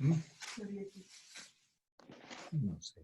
No sé.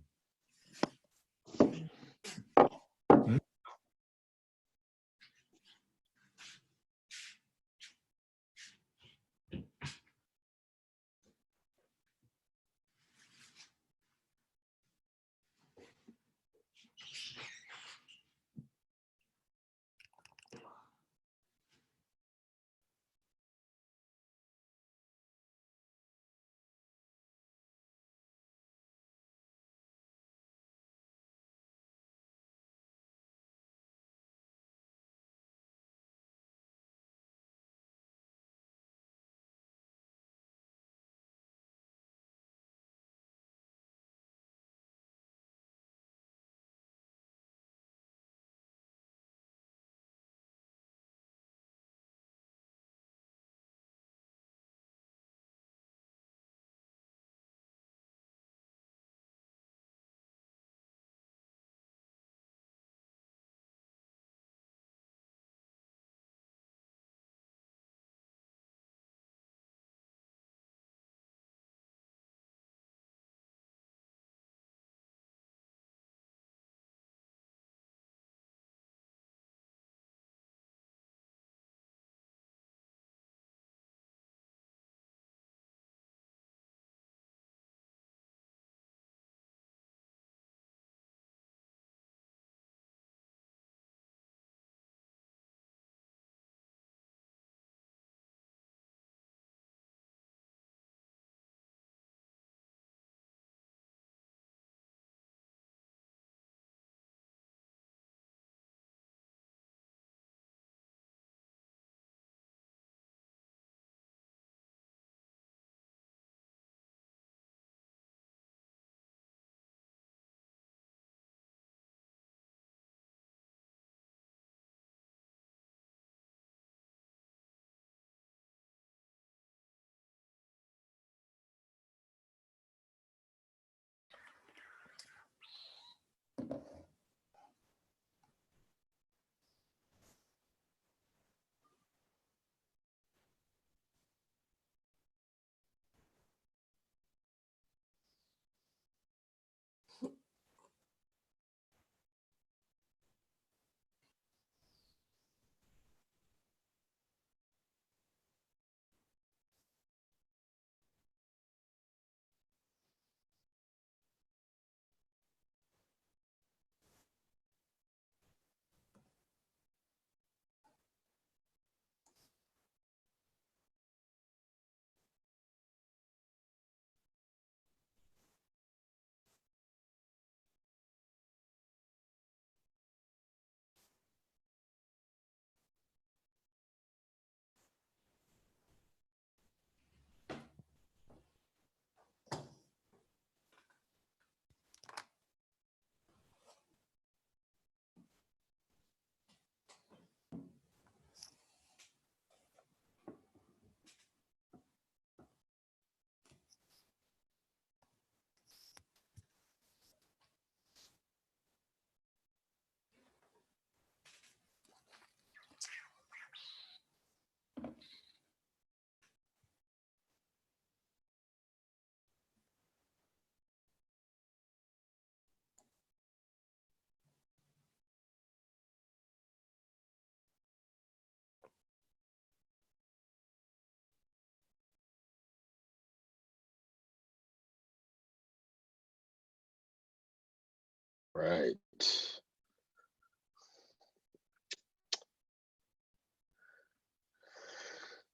Right.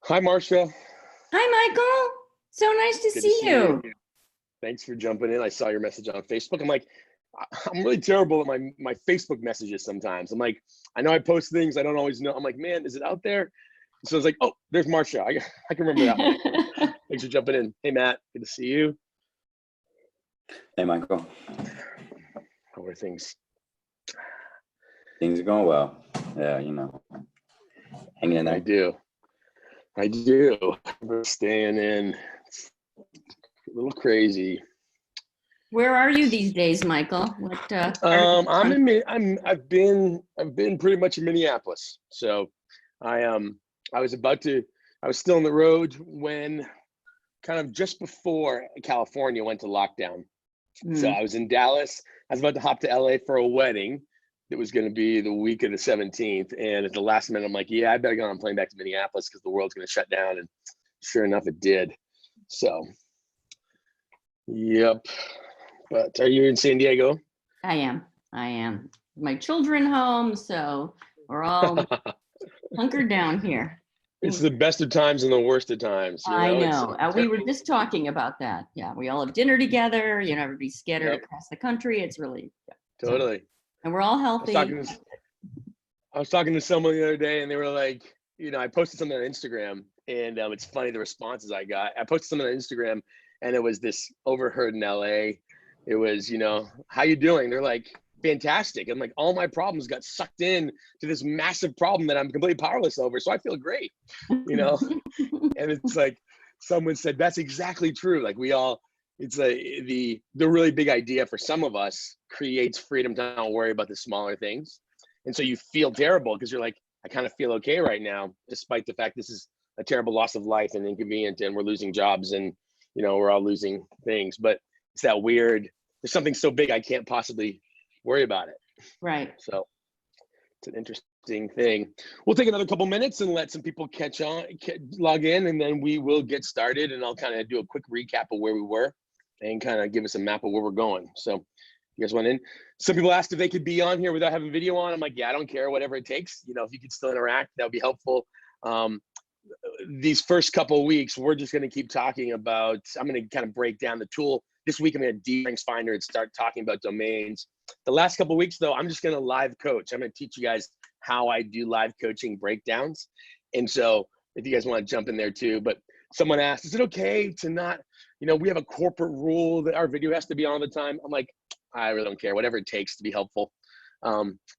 Hi, Marcia. Hi, Michael. So nice to see you. Thanks for jumping in. I saw your message on Facebook. I'm like, I'm really terrible at my Facebook messages sometimes. I'm like, I know I post things. I don't always know. I'm like, man, is it out there? So I was like, oh, there's Marcia. I can remember that one. Thanks for jumping in. Hey, Matt. Good to see you. Hey, Michael. How are things? Things are going well. Yeah, you know, hanging in there. I do. We're staying in. It's a little crazy. Where are you these days, Michael? What? I've been pretty much in Minneapolis. So, I was still on the road when kind of just before California went to lockdown. So Mm. I was in Dallas. I was about to hop to LA for a wedding that was going to be the week of the 17th. And at the last minute, I'm like, yeah, I better go on a plane back to Minneapolis because the world's going to shut down. And sure enough, it did. So, yep. But are you in San Diego? I am. My children home, so we're all hunkered down here. It's the best of times and the worst of times. You I know, know. We were just talking about that. Yeah, we all have dinner together. You know, everybody's scattered Yep. across the country. It's really, yeah. Totally. And we're all I was healthy. talking to someone the other day, and they were like, you know, I posted something on Instagram, and it's funny the responses I got. I posted something on Instagram, and it was this overheard in LA. It was, you know, how you doing? They're like, fantastic. I'm like, all my problems got sucked in to this massive problem that I'm completely powerless over. So I feel great, you know? And it's like, someone said, that's exactly true. Like we all, it's the really big idea for some of us creates freedom to not worry about the smaller things. And so you feel terrible because you're like, I kind of feel okay right now, despite the fact this is a terrible loss of life and inconvenient, and we're losing jobs and, you know, we're all losing things. But it's that weird, there's something so big I can't possibly worry about it. Right. So it's an interesting thing. We'll take another couple minutes and let some people log in, and then we will get started, and I'll kind of do a quick recap of where we were and kind of give us a map of where we're going. So you guys went in. Some people asked if they could be on here without having video on. I'm like, yeah, I don't care, whatever it takes. You know, if you could still interact, that would be helpful. These first couple of weeks, we're just going to keep talking about, I'm going to kind of break down the tool. This week, I'm going to deep strengths finder and start talking about domains. The last couple of weeks, though, I'm just going to live coach. I'm going to teach you guys how I do live coaching breakdowns. And so if you guys want to jump in there too, but someone asked, is it okay to not, you know, we have a corporate rule that our video has to be on all the time. I'm like, I really don't care, whatever it takes to be helpful.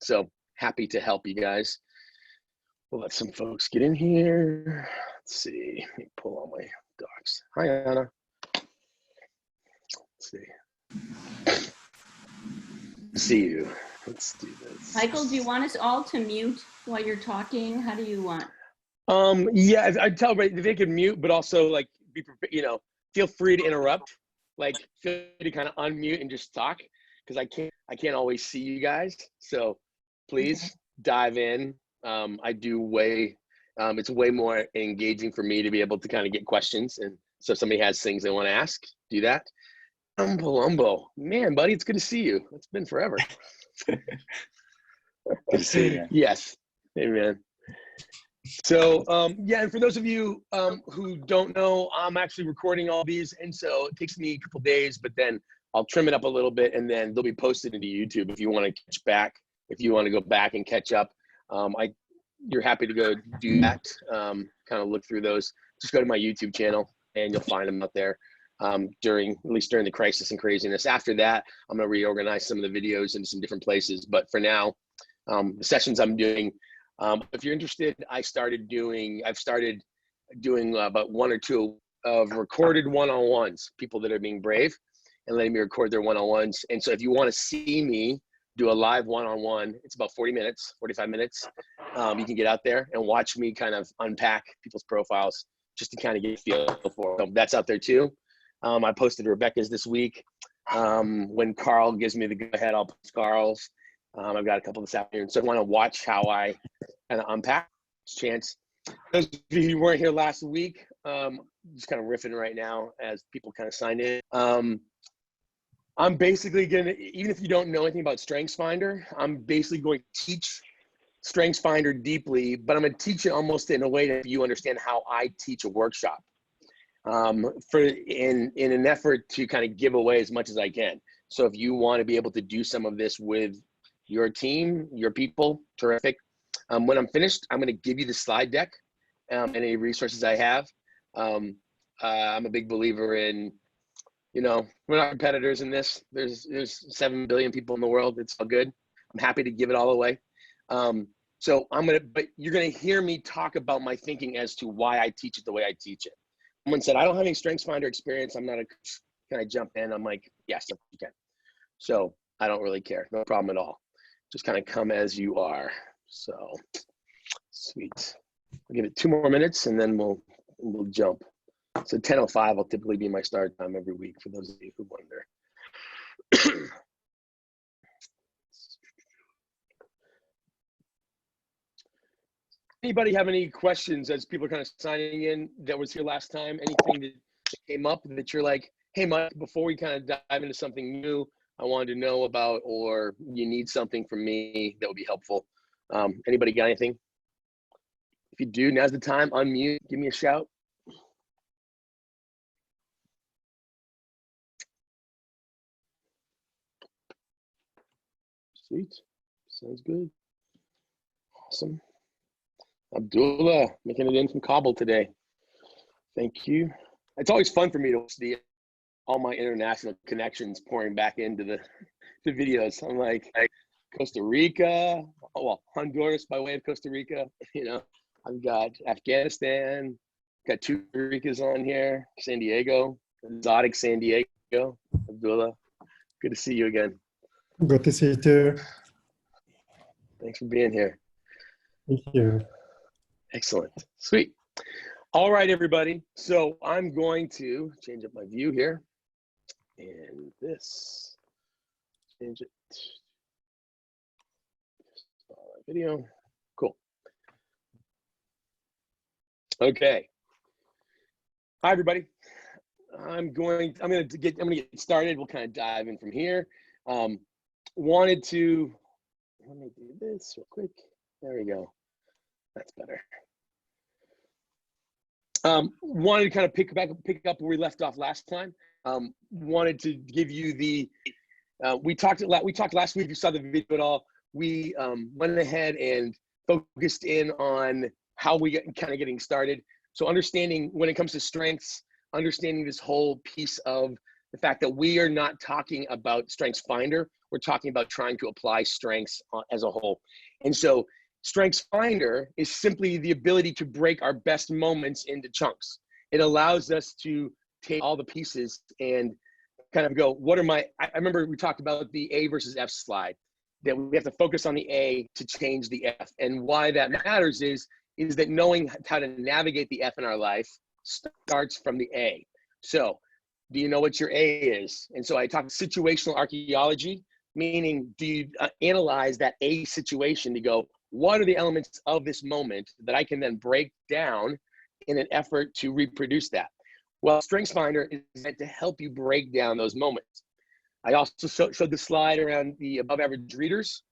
So happy to help you guys. We'll let some folks get in here. Let's see, let me pull all my docs. Hi, Anna. Let's see you. Let's do this. Michael, do you want us all to mute while you're talking? How do you want? Yeah, I'd tell everybody they could mute, but also like be prepared, you know, feel free to interrupt. Like feel free to kind of unmute and just talk, because I can't always see you guys. So please dive in. It's way more engaging for me to be able to kind of get questions. And so if somebody has things they want to ask, do that. Umbo, man, buddy, it's good to see you. It's been forever. Good to see you. Yes, amen. So yeah, and for those of you who don't know, I'm actually recording all these, and so it takes me a couple days, but then I'll trim it up a little bit, and then they'll be posted into YouTube if you want to catch back. If you want to go back and catch up, you're happy to go do that. Kind of look through those. Just go to my YouTube channel, and you'll find them out there. At least during the crisis and craziness. After that, I'm going to reorganize some of the videos into some different places. But for now, the sessions I'm doing, if you're interested, I've started doing about one or two of recorded one-on-ones, people that are being brave and letting me record their one-on-ones. And so if you want to see me do a live one-on-one, it's about 40 minutes, 45 minutes. You can get out there and watch me kind of unpack people's profiles just to kind of get a feel for it. So that's out there too. I posted Rebecca's this week. When Carl gives me the go-ahead, I'll post Carl's. I've got a couple this afternoon. So I want to watch how I kind of unpack chance. Those of you who weren't here last week, just kind of riffing right now as people kind of sign in. I'm basically going to, even if you don't know anything about StrengthsFinder, I'm basically going to teach StrengthsFinder deeply, but I'm going to teach it almost in a way that you understand how I teach a workshop. In an effort to kind of give away as much as I can. So if you want to be able to do some of this with your team, your people, terrific. When I'm finished, I'm going to give you the slide deck and any resources I have. I'm a big believer in, you know, we're not competitors in this. There's 7 billion people in the world. It's all good. I'm happy to give it all away. So but you're going to hear me talk about my thinking as to why I teach it the way I teach it. Someone said, I don't have any StrengthsFinder experience. I'm not a coach. Can I jump in? I'm like, yes, you can. So I don't really care. No problem at all. Just kind of come as you are. So sweet. I'll give it 2 more minutes and then we'll jump. So 10:05 will typically be my start time every week for those of you who wonder. Anybody have any questions as people are kind of signing in that was here last time? Anything that came up that you're like, hey, Mike, before we kind of dive into something new, I wanted to know about, or you need something from me that would be helpful? Anybody got anything? If you do, now's the time. Unmute, give me a shout. Sweet, sounds good. Awesome. Abdullah, making it in from Kabul today. Thank you. It's always fun for me to see all my international connections pouring back into the videos. I'm like Costa Rica, oh, well, Honduras by way of Costa Rica. You know, I've got Afghanistan, got two Ricas on here, San Diego, exotic San Diego. Abdullah, good to see you again. Good to see you too. Thanks for being here. Thank you. Excellent. Sweet. All right, everybody. So I'm going to change up my view here. And this, change it. Video. Cool. Okay. Hi, everybody. I'm gonna get started. We'll kind of dive in from here. Wanted to, let me do this real quick. There we go. That's better. Wanted to kind of pick up where we left off last time. Wanted to give you the, we talked last week, if you saw the video at all, we went ahead and focused in on how we get kind of getting started. So understanding when it comes to strengths, understanding this whole piece of the fact that we are not talking about Strengths Finder, we're talking about trying to apply strengths as a whole. And so Strengths Finder is simply the ability to break our best moments into chunks. It allows us to take all the pieces and kind of go, what are my, I remember we talked about the A versus F slide, that we have to focus on the A to change the F. And why that matters is that knowing how to navigate the F in our life starts from the A. So do you know what your A is? And so I talked situational archaeology, meaning do you analyze that A situation to go, what are the elements of this moment that I can then break down in an effort to reproduce that? Well, Strengths Finder is meant to help you break down those moments. I also showed the slide around the above average readers.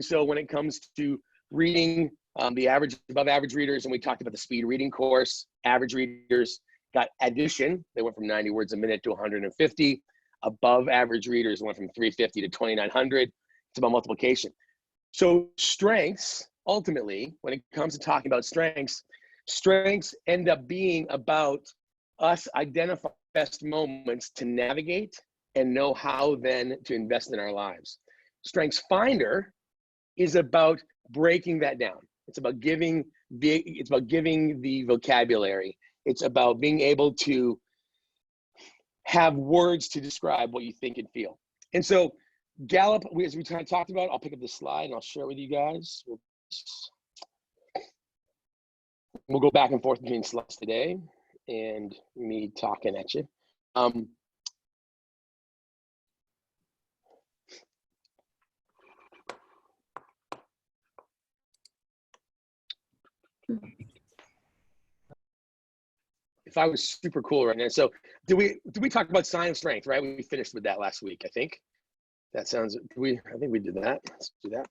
So when it comes to reading, the average above average readers, and we talked about the speed reading course, average readers got addition. They went from 90 words a minute to 150. Above average readers went from 350 to 2,900. It's about multiplication. So strengths, ultimately, when it comes to talking about strengths end up being about us identifying best moments to navigate and know how then to invest in our lives. Strengths Finder is about breaking that down. It's about giving the vocabulary. It's about being able to have words to describe what you think and feel. And so Gallup, as we kind of talked about, I'll pick up the slide and I'll share it with you guys. We'll go back and forth between slides today and me talking at you. If I was super cool right now. So did we talk about sign of strength, right? We finished with that last week, I think. That sounds, I think we did that. Let's do that.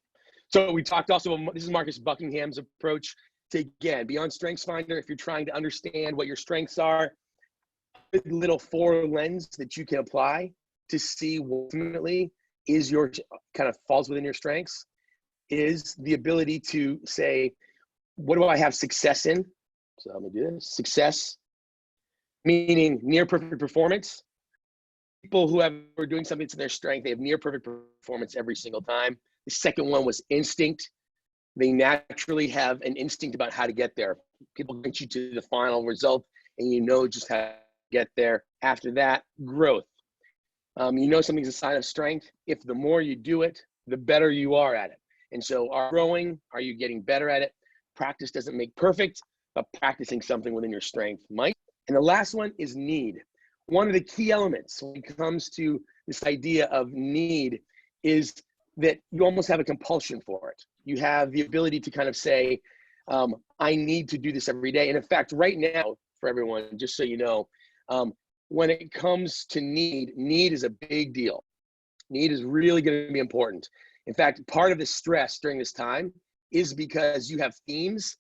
So we talked also about, this is Marcus Buckingham's approach to, again, beyond Strengths Finder, if you're trying to understand what your strengths are, a little 4 lens that you can apply to see what ultimately is your, kind of falls within your strengths, is the ability to say, what do I have success in? So let me do this. Success, meaning near perfect performance. People who are doing something to their strength, they have near perfect performance every single time. The second one was instinct. They naturally have an instinct about how to get there. People get you to the final result and you know just how to get there. After that, growth. You know something's a sign of strength if the more you do it, the better you are at it. And so are you growing? Are you getting better at it? Practice doesn't make perfect, but practicing something within your strength might. And the last one is need. One of the key elements when it comes to this idea of need is that you almost have a compulsion for it. You have the ability to kind of say, I need to do this every day. And in fact, right now, for everyone, just so you know, when it comes to need is a big deal. Need is really going to be important. In fact, part of the stress during this time is because you have themes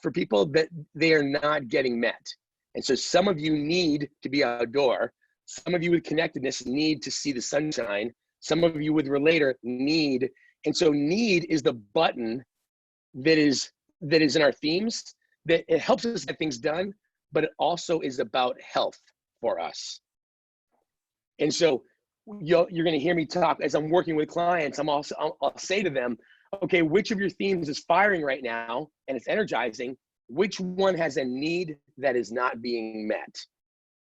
for people that they are not getting met. And so some of you need to be outdoor. Some of you with connectedness need to see the sunshine. Some of you with relator need. And so need is the button that is in our themes, that it helps us get things done, but it also is about health for us. And so you're going to hear me talk as I'm working with clients. I'll say to them, okay, which of your themes is firing right now and it's energizing? Which one has a need that is not being met?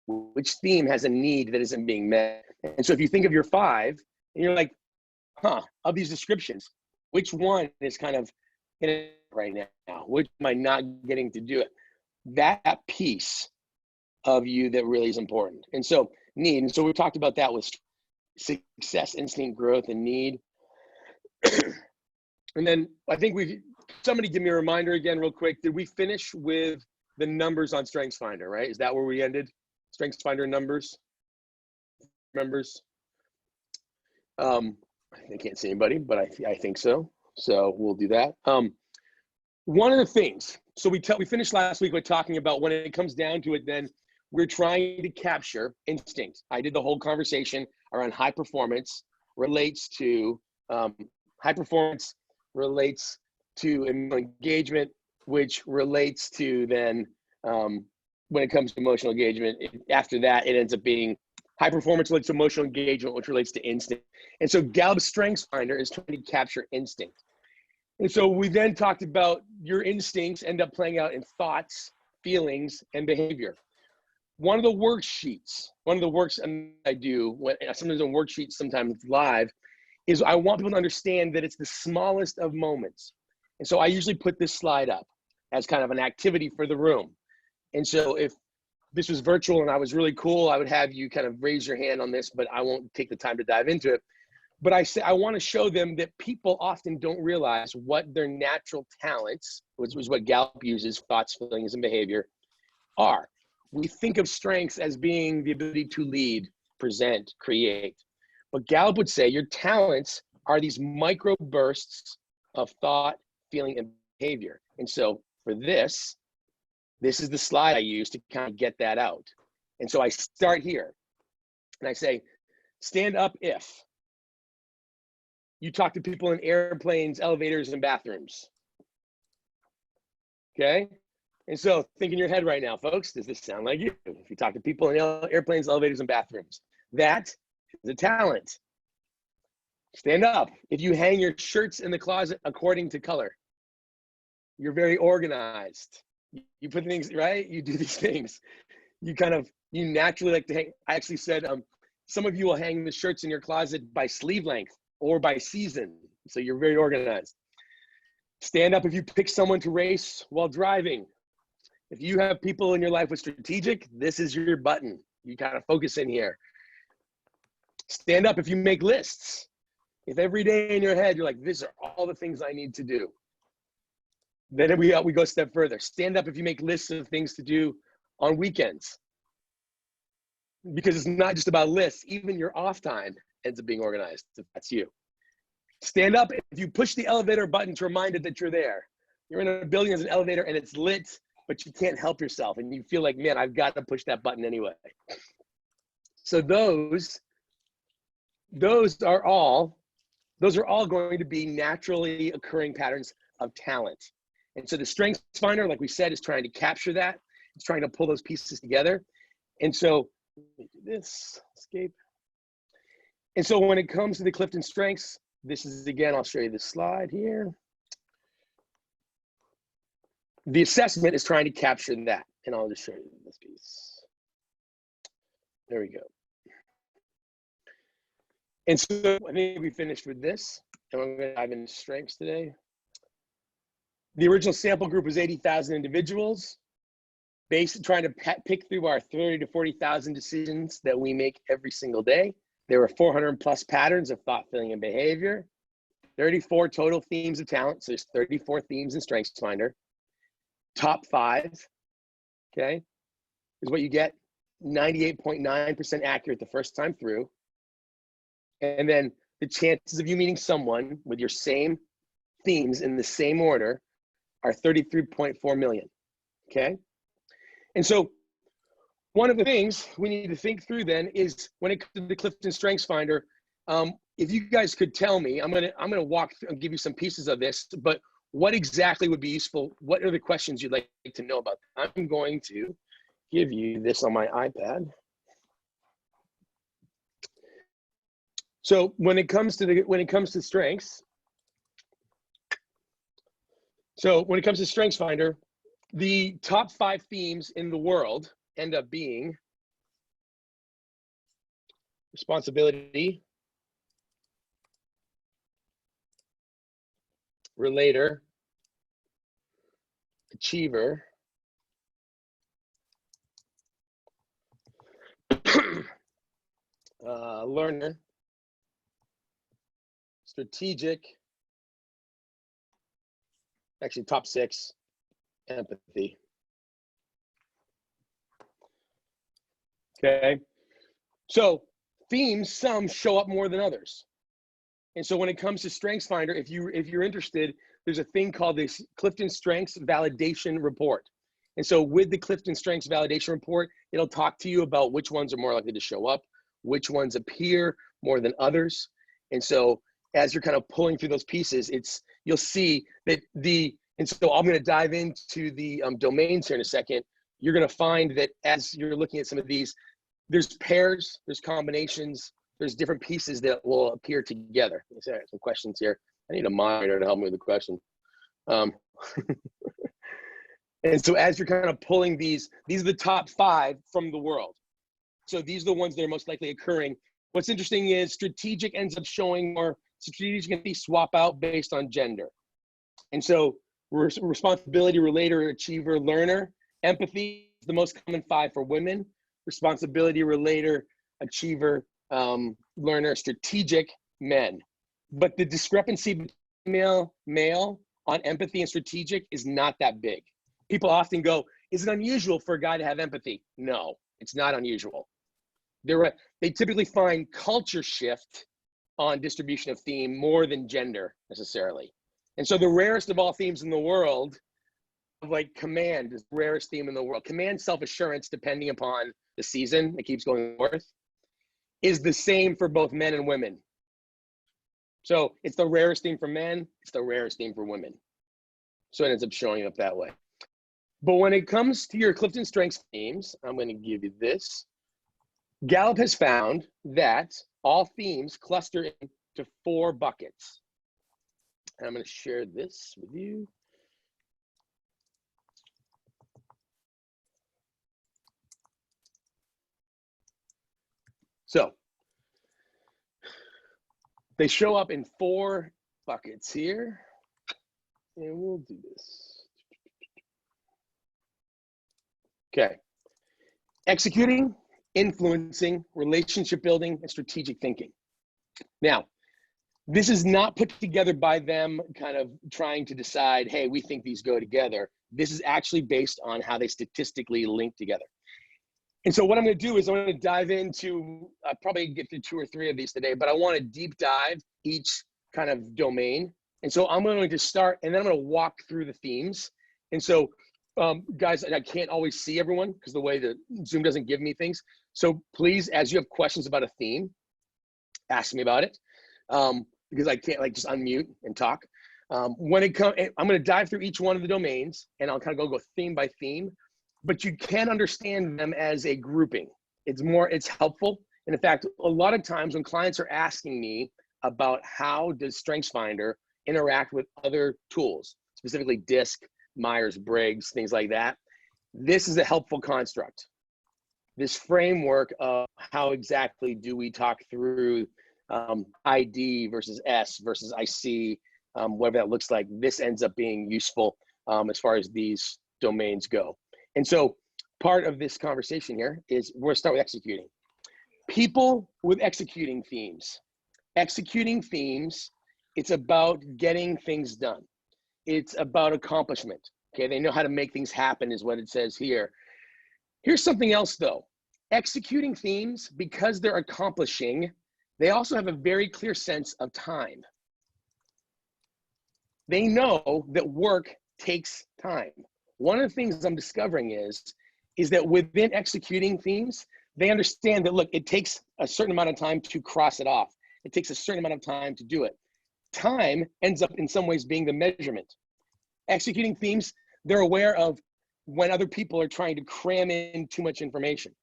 Which theme has a need that isn't being met? And so if you think of your 5 and you're like, of these descriptions, which one is kind of in it right now? Which am I not getting to do it? That piece of you that really is important. And so need. And so we talked about that with success, instinct, growth, and need. And then I think somebody give me a reminder again real quick. Did we finish with the numbers on StrengthsFinder, right? Is that where we ended? StrengthsFinder numbers? Members? I can't see anybody, but I think so. So we'll do that. One of the things, so we finished last week with talking about when it comes down to it, then we're trying to capture instinct. I did the whole conversation around high performance relates to engagement, which relates to then when it comes to emotional engagement, after that, it ends up being high performance relates to emotional engagement, which relates to instinct. And so Gallup StrengthsFinder is trying to capture instinct. And so we then talked about your instincts end up playing out in thoughts, feelings, and behavior. One of the worksheets, I do, sometimes on worksheets, sometimes live, is I want people to understand that it's the smallest of moments. And so I usually put this slide up as kind of an activity for the room. And so if this was virtual and I was really cool, I would have you kind of raise your hand on this, but I won't take the time to dive into it. But I want to show them that people often don't realize what their natural talents, which was what Gallup uses, thoughts, feelings, and behavior, are. We think of strengths as being the ability to lead, present, create. But Gallup would say your talents are these micro bursts of thought, feeling, and behavior. And so for this is the slide I use to kind of get that out. And so I start here and I say, stand up if you talk to people in airplanes, elevators, and bathrooms. Okay? And so think in your head right now, folks, does this sound like you? If you talk to people in airplanes, elevators, and bathrooms, that is a talent. Stand up. If you hang your shirts in the closet according to color, you're very organized. You put things, right? You do these things. You naturally like to hang. I actually said, some of you will hang the shirts in your closet by sleeve length or by season. So you're very organized. Stand up if you pick someone to race while driving. If you have people in your life with strategic, this is your button. You kind of focus in here. Stand up if you make lists. If every day in your head, you're like, these are all the things I need to do. Then we go a step further. Stand up if you make lists of things to do on weekends. Because it's not just about lists. Even your off time ends up being organized, if that's you. Stand up if you push the elevator button to remind it that you're there. You're in a building, there's an elevator and it's lit, but you can't help yourself. And you feel like, man, I've got to push that button anyway. So those are all going to be naturally occurring patterns of talent. And so the StrengthsFinder, like we said, is trying to capture that. It's trying to pull those pieces together. And so this escape. And so when it comes to the Clifton strengths, this is, again, I'll show you this slide here. The assessment is trying to capture that. And I'll just show you this piece. There we go. And so I think we finished with this. And we're going to dive into strengths today. The original sample group was 80,000 individuals. trying to pick through our 30 to 40,000 decisions that we make every single day. There were 400 plus patterns of thought, feeling, and behavior. 34 total themes of talent. So there's 34 themes in StrengthsFinder. Top 5, okay, is what you get. 98.9% accurate the first time through. And then the chances of you meeting someone with your same themes in the same order are 33.4 million, okay? And so one of the things we need to think through then is when it comes to the Clifton StrengthsFinder, if you guys could tell me, I'm gonna walk through and give you some pieces of this, but what exactly would be useful? What are the questions you'd like to know about? I'm going to give you this on my iPad. So when it comes to strengths, so when it comes to StrengthsFinder, the top 5 themes in the world end up being responsibility, relator, achiever, learner, strategic, actually top 6, empathy. Okay, so themes, some show up more than others. And so when it comes to StrengthsFinder, if you're interested, there's a thing called this Clifton Strengths Validation Report. And so with the Clifton Strengths Validation Report, it'll talk to you about which ones are more likely to show up, which ones appear more than others. And so as you're kind of pulling through those pieces, you'll see that and so I'm going to dive into the domains here in a second. You're going to find that as you're looking at some of these, there's pairs, there's combinations, there's different pieces that will appear together. Let's see, I have some questions here. I need a moderator to help me with the question. And so as you're kind of pulling these are the top 5 from the world. So these are the ones that are most likely occurring. What's interesting is strategic ends up showing more. Strategic can be swap out based on gender. And so responsibility, relator, achiever, learner. Empathy is the most common 5 for women. Responsibility, relator, achiever, learner, strategic, men. But the discrepancy between male on empathy and strategic is not that big. People often go, is it unusual for a guy to have empathy? No, it's not unusual. They typically find culture shift on distribution of theme more than gender necessarily. And so the rarest of all themes in the world, like command is the rarest theme in the world. Command, self-assurance, depending upon the season, it keeps going north, is the same for both men and women. So it's the rarest theme for men, it's the rarest theme for women. So it ends up showing up that way. But when it comes to your Clifton Strengths themes, I'm going to give you this. Gallup has found that all themes cluster into 4 buckets. And I'm going to share this with you. So they show up in 4 buckets here. And we'll do this. Okay. Executing, influencing, relationship building, and strategic thinking. Now, this is not put together by them kind of trying to decide, hey, we think these go together. This is actually based on how they statistically link together. And so what I'm going to do is I'm going to dive into, I'll probably get through 2 or 3 of these today, but I want to deep dive each kind of domain. And so I'm going to start, and then I'm going to walk through the themes. And so guys, I can't always see everyone because the way the Zoom doesn't give me things. So please, as you have questions about a theme, ask me about it. Because I can't like just unmute and talk. When it comes, I'm going to dive through each one of the domains and I'll kind of go theme by theme, but you can understand them as a grouping. It's helpful. And in fact, a lot of times when clients are asking me about how does StrengthsFinder interact with other tools, specifically DISC, Myers-Briggs, things like that, this is a helpful construct. This framework of how exactly do we talk through ID versus S versus IC, whatever that looks like, this ends up being useful as far as these domains go. And so part of this conversation here is we're gonna start with executing. People with executing themes. Executing themes, it's about getting things done. It's about accomplishment. Okay, they know how to make things happen is what it says here. Here's something else though. Executing themes, because they're accomplishing, they also have a very clear sense of time. They know that work takes time. One of the things I'm discovering is that within executing themes, they understand that, look, it takes a certain amount of time to cross it off. It takes a certain amount of time to do it. Time ends up in some ways being the measurement. Executing themes, they're aware of when other people are trying to cram in too much information.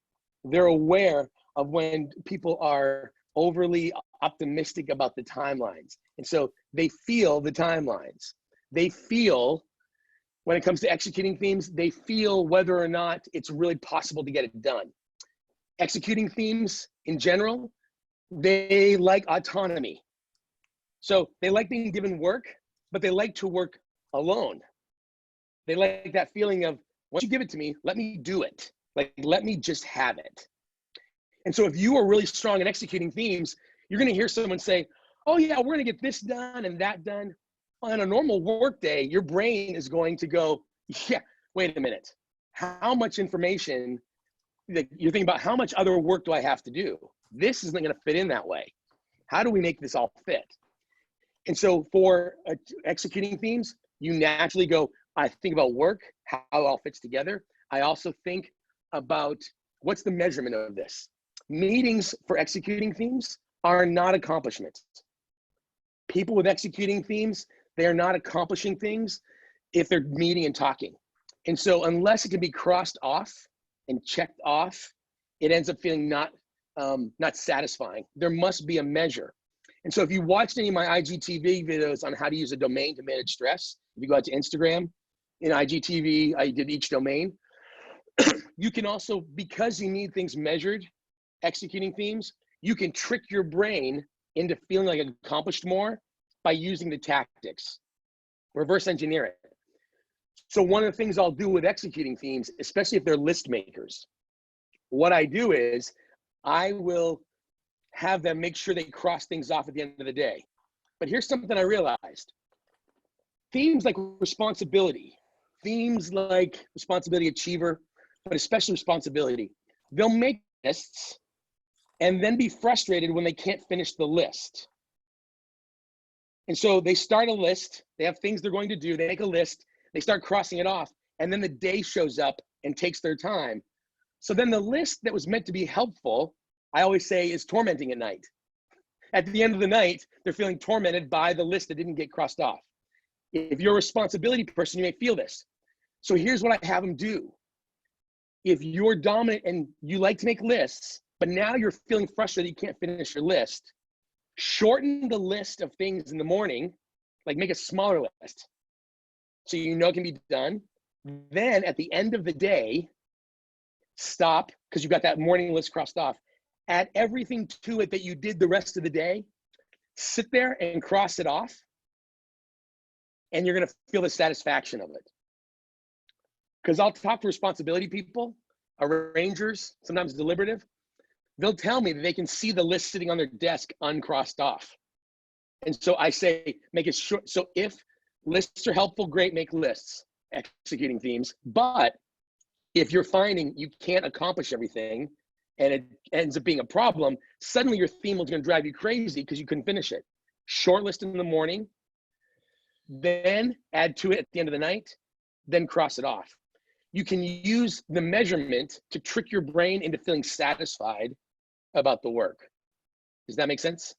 They're aware of when people are overly optimistic about the timelines. And so they feel the timelines. They feel, when it comes to executing themes, they feel whether or not it's really possible to get it done. Executing themes in general, they like autonomy. So they like being given work, but they like to work alone. They like that feeling of, once you give it to me, let me do it. Like, let me just have it. And so if you are really strong in executing themes, you're gonna hear someone say, oh yeah, we're gonna get this done and that done. On a normal work day, your brain is going to go, yeah, wait a minute. How much information, you're thinking about how much other work do I have to do? This isn't gonna fit in that way. How do we make this all fit? And so for executing themes, you naturally go, I think about work, how it all fits together. I also think about what's the measurement of this. Meetings for executing themes are not accomplishments. People with executing themes, they are not accomplishing things if they're meeting and talking. And so unless it can be crossed off and checked off, it ends up feeling not satisfying. There must be a measure. And so if you watched any of my IGTV videos on how to use a domain to manage stress, if you go out to Instagram, in IGTV, I did each domain. You can also, because you need things measured, executing themes, you can trick your brain into feeling like it accomplished more by using the tactics. Reverse engineer it. So one of the things I'll do with executing themes, especially if they're list makers, what I do is I will have them make sure they cross things off at the end of the day. But here's something I realized. Themes like responsibility, themes like responsibility achiever, but especially responsibility, they'll make lists and then be frustrated when they can't finish the list. And so they start a list, they have things they're going to do, they make a list, they start crossing it off, and then the day shows up and takes their time. So then the list that was meant to be helpful, I always say, is tormenting at night. At the end of the night, they're feeling tormented by the list that didn't get crossed off. If you're a responsibility person, you may feel this. So here's what I have them do. If you're dominant and you like to make lists, but now you're feeling frustrated you can't finish your list, shorten the list of things in the morning, like make a smaller list so you know it can be done. Then at the end of the day, stop, because you've got that morning list crossed off. Add everything to it that you did the rest of the day, sit there and cross it off, and you're gonna feel the satisfaction of it. Because I'll talk to responsibility people, arrangers, sometimes deliberative. They'll tell me that they can see the list sitting on their desk uncrossed off. And so I say, make it short. So if lists are helpful, great, make lists, executing themes. But if you're finding you can't accomplish everything and it ends up being a problem, suddenly your theme is gonna drive you crazy because you couldn't finish it. Short list in the morning, then add to it at the end of the night, then cross it off. You can use the measurement to trick your brain into feeling satisfied about the work. Does that make sense?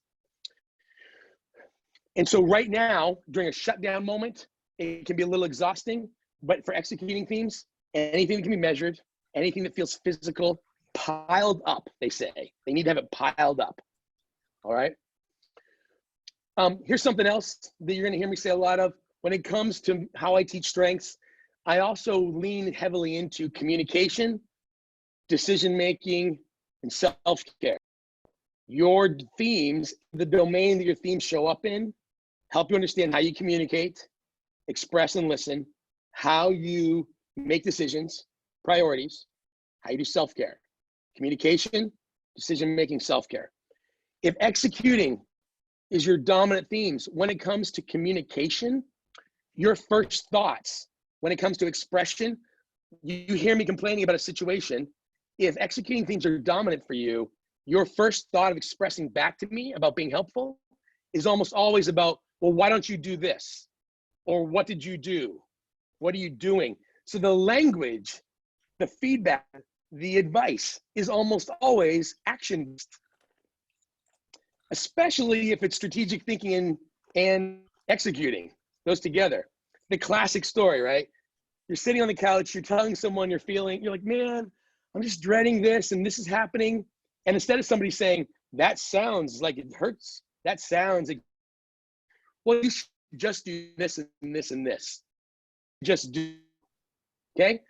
And so right now, during a shutdown moment, it can be a little exhausting, but for executing themes, anything that can be measured, anything that feels physical, piled up, they say. They need to have it piled up, all right? Here's something else that you're gonna hear me say a lot of. When it comes to how I teach strengths, I also lean heavily into communication, decision-making, and self-care. Your themes, the domain that your themes show up in, help you understand how you communicate, express and listen, how you make decisions, priorities, how you do self-care. Communication, decision-making, self-care. If executing is your dominant themes, when it comes to communication, your first thoughts, when it comes to expression, you hear me complaining about a situation. If executing themes are dominant for you, your first thought of expressing back to me about being helpful is almost always about, well, why don't you do this? Or what did you do? What are you doing? So the language, the feedback, the advice is almost always action-based, especially if it's strategic thinking and executing those together. The classic story, right? You're sitting on the couch, you're telling someone you're feeling, you're like, man, I'm just dreading this and this is happening. And instead of somebody saying, that sounds like it hurts, that sounds like, well, you should just do this and this and this. Just do, okay?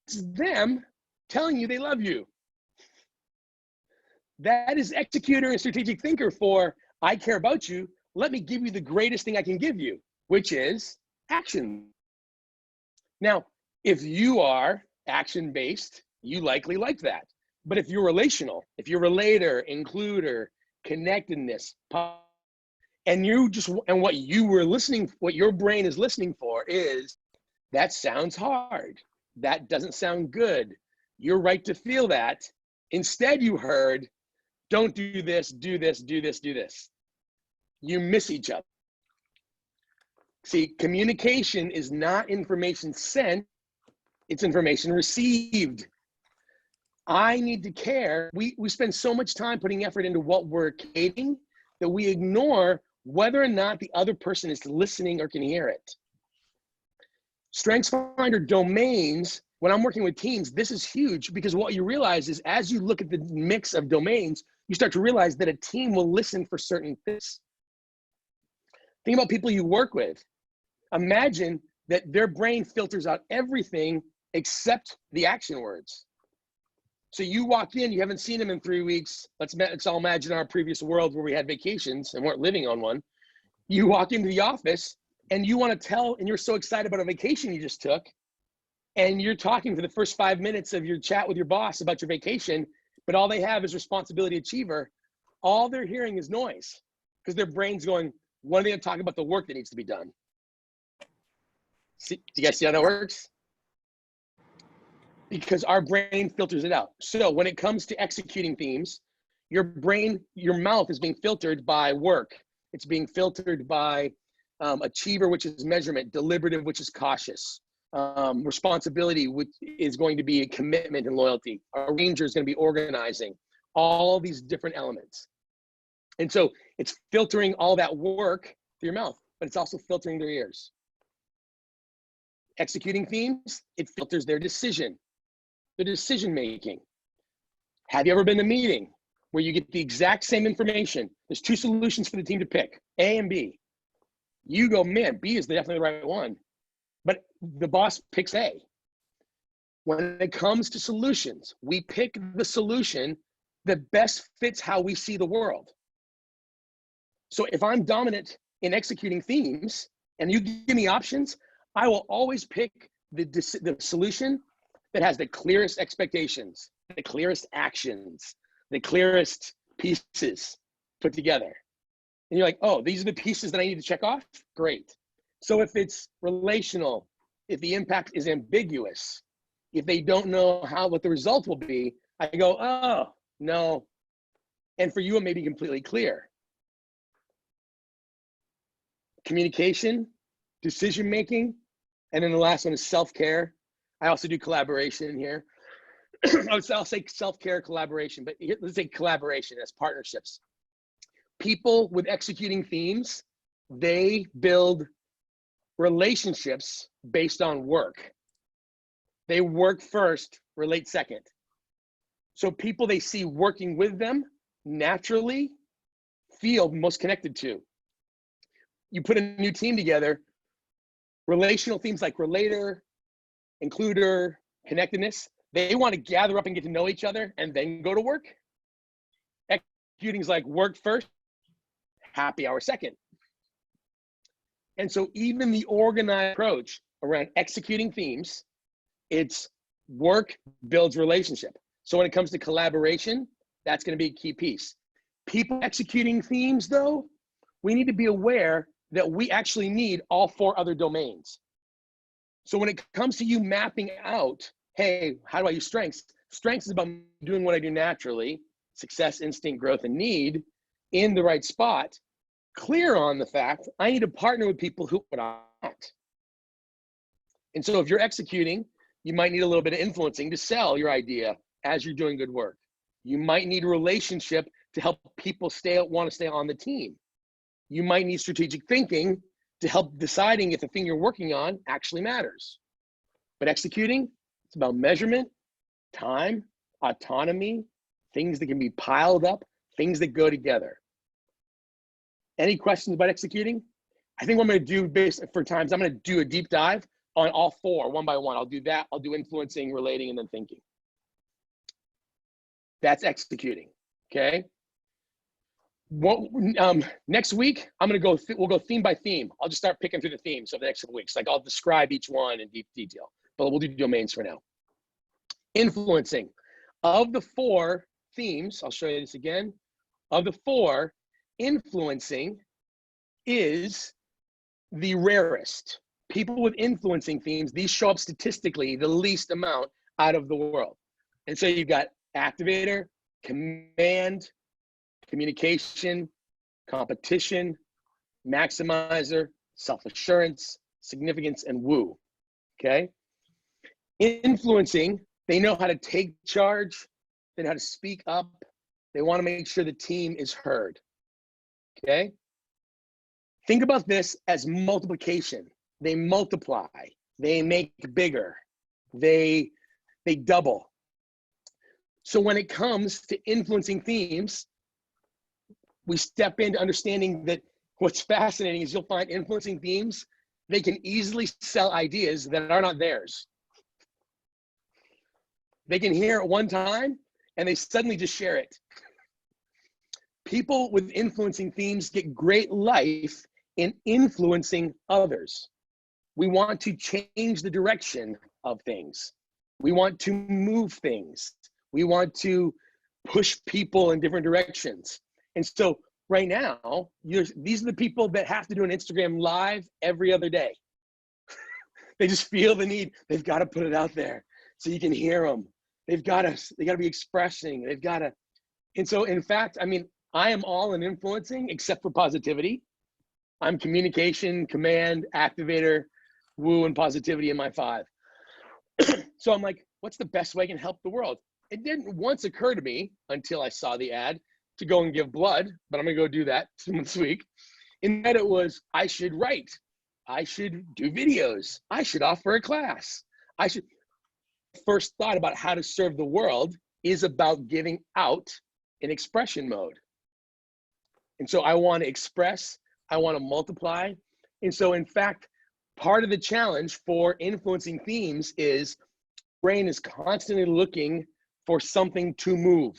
It's them telling you they love you. That is executor and strategic thinker for, I care about you, let me give you the greatest thing I can give you, which is action. Now, if you are action-based, you likely like that. But if you're relational, if you're relator, includer, connectedness, and what you were listening, what your brain is listening for is, that sounds hard. That doesn't sound good. You're right to feel that. Instead, you heard, don't do this, do this, do this, do this. You miss each other. See, communication is not information sent, it's information received. I need to care. We spend so much time putting effort into what we're communicating that we ignore whether or not the other person is listening or can hear it. StrengthsFinder domains, when I'm working with teams, this is huge because what you realize is as you look at the mix of domains, you start to realize that a team will listen for certain things. Think about people you work with. Imagine that their brain filters out everything except the action words. So you walk in, you haven't seen them in 3 weeks. Let's all imagine our previous world where we had vacations and weren't living on one. You walk into the office and you want to tell, and you're so excited about a vacation you just took, and you're talking for the first 5 minutes of your chat with your boss about your vacation, but all they have is responsibility achiever. All they're hearing is noise because their brain's going, when are they going to talk about the work that needs to be done? See, do you guys see how that works? Because our brain filters it out. So when it comes to executing themes, your brain, your mouth is being filtered by work. It's being filtered by achiever, which is measurement, deliberative, which is cautious, responsibility, which is going to be a commitment and loyalty. Arranger is going to be organizing, all these different elements. And so it's filtering all that work through your mouth, but it's also filtering their ears. Executing themes, it filters their decision making. Have you ever been to a meeting where you get the exact same information? There's 2 solutions for the team to pick, A and B. You go, man, B is definitely the right one. But the boss picks A. When it comes to solutions, we pick the solution that best fits how we see the world. So if I'm dominant in executing themes and you give me options, I will always pick the solution that has the clearest expectations, the clearest actions, the clearest pieces put together. And you're like, oh, these are the pieces that I need to check off? Great. So if it's relational, if the impact is ambiguous, if they don't know what the result will be, I go, oh, no. And for you, it may be completely clear. Communication, decision-making, and then the last one is self-care. I also do collaboration here. I'll say self-care, collaboration, but let's say collaboration as partnerships. People with executing themes, they build relationships based on work. They work first, relate second. So people they see working with them naturally feel most connected to. You put a new team together, relational themes like relator, includer, connectedness, they want to gather up and get to know each other and then go to work. Executing is like work first, happy hour second. And so even the organized approach around executing themes, it's Work builds relationship. So when it comes to collaboration, that's going to be a key piece. People executing themes, though, we need to be aware that we actually need all 4 other domains. So when it comes to you mapping out, hey, how do I use strengths? Strengths is about doing what I do naturally, success, instinct, growth, and need in the right spot. Clear on the fact I need to partner with people who would act. And so if you're executing, you might need a little bit of influencing to sell your idea as you're doing good work. You might need a relationship to help people want to stay on the team. You might need strategic thinking to help deciding if the thing you're working on actually matters. But executing, it's about measurement, time, autonomy, things that can be piled up, things that go together. Any questions about executing? I think what I'm going to do based for times, I'm going to do a deep dive on all 4 one by one. I'll do that. I'll do influencing, relating, and then thinking. That's executing. Okay. Next week, we'll go theme by theme. I'll just start picking through the themes over the next couple weeks. Like I'll describe each one in deep detail, but we'll do domains for now. Influencing. Of the 4 themes, I'll show you this again. Of the 4, influencing is the rarest. People with influencing themes, these show up statistically the least amount out of the world. And so you've got activator, command, communication, competition, maximizer, self-assurance, significance, and woo. Okay? Influencing, they know how to take charge, they know how to speak up, they want to make sure the team is heard. Okay? Think about this as multiplication. They multiply, they make bigger, they double. So when it comes to influencing themes, we step into understanding that what's fascinating is you'll find influencing themes, they can easily sell ideas that are not theirs. They can hear it one time and they suddenly just share it. People with influencing themes get great life in influencing others. We want to change the direction of things. We want to move things. We want to push people in different directions. And so right now, these are the people that have to do an Instagram live every other day. They just feel the need. They've got to put it out there so you can hear them. They got to be expressing. And so in fact, I mean, I am all in influencing except for positivity. I'm communication, command, activator, woo, and positivity in my 5. So I'm like, what's the best way I can help the world? It didn't once occur to me until I saw the ad to go and give blood, but I'm gonna go do that this week. Instead it was, I should write. I should do videos. I should offer a class. First thought about how to serve the world is about giving out in expression mode. And so I want to express, I want to multiply. And so in fact, part of the challenge for influencing themes is brain is constantly looking for something to move.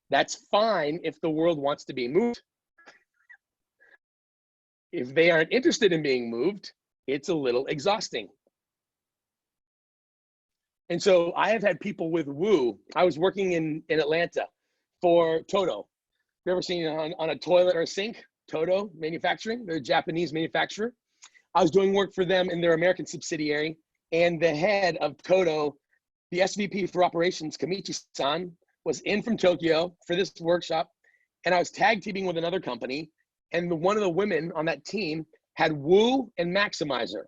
That's fine if the world wants to be moved. If they aren't interested in being moved, it's a little exhausting. And so I have had people with woo. I was working in Atlanta for Toto. You ever seen it on a toilet or a sink? Toto Manufacturing, they're a Japanese manufacturer. I was doing work for them in their American subsidiary, and the head of Toto, the SVP for operations, Kamichi-san, was in from Tokyo for this workshop, and I was tag teaming with another company, and one of the women on that team had woo and maximizer.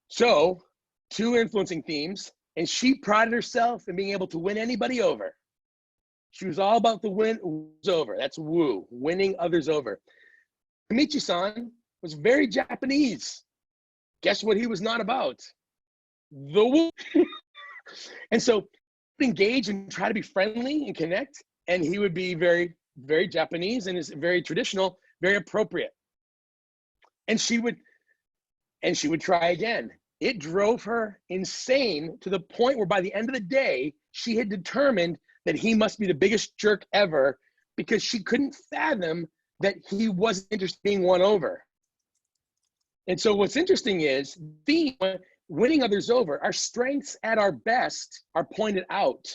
So 2 influencing themes, and she prided herself in being able to win anybody over. She was all about the win over. That's woo, winning others over. Kamichi-san was very Japanese. Guess what he was not about? The woo. And so engage and try to be friendly and connect, and he would be very, very Japanese and is very traditional, very appropriate. And she would try again. It drove her insane to the point where by the end of the day, she had determined that he must be the biggest jerk ever because she couldn't fathom that he wasn't interested in being won over. And so what's interesting is winning others over, our strengths at our best are pointed out.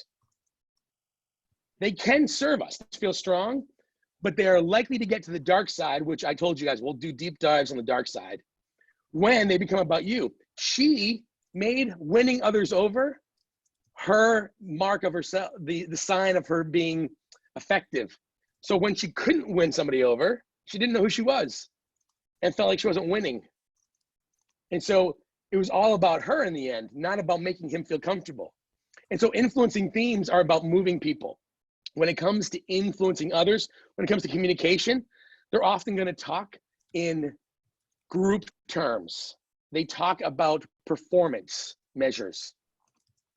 They can serve us to feel strong, but they are likely to get to the dark side, which I told you guys, we'll do deep dives on the dark side, when they become about you. She made winning others over her mark of herself, the sign of her being effective. So when she couldn't win somebody over, she didn't know who she was and felt like she wasn't winning. And so it was all about her in the end, not about making him feel comfortable. And so influencing themes are about moving people. When it comes to influencing others, when it comes to communication, they're often going to talk in group terms. They talk about performance measures.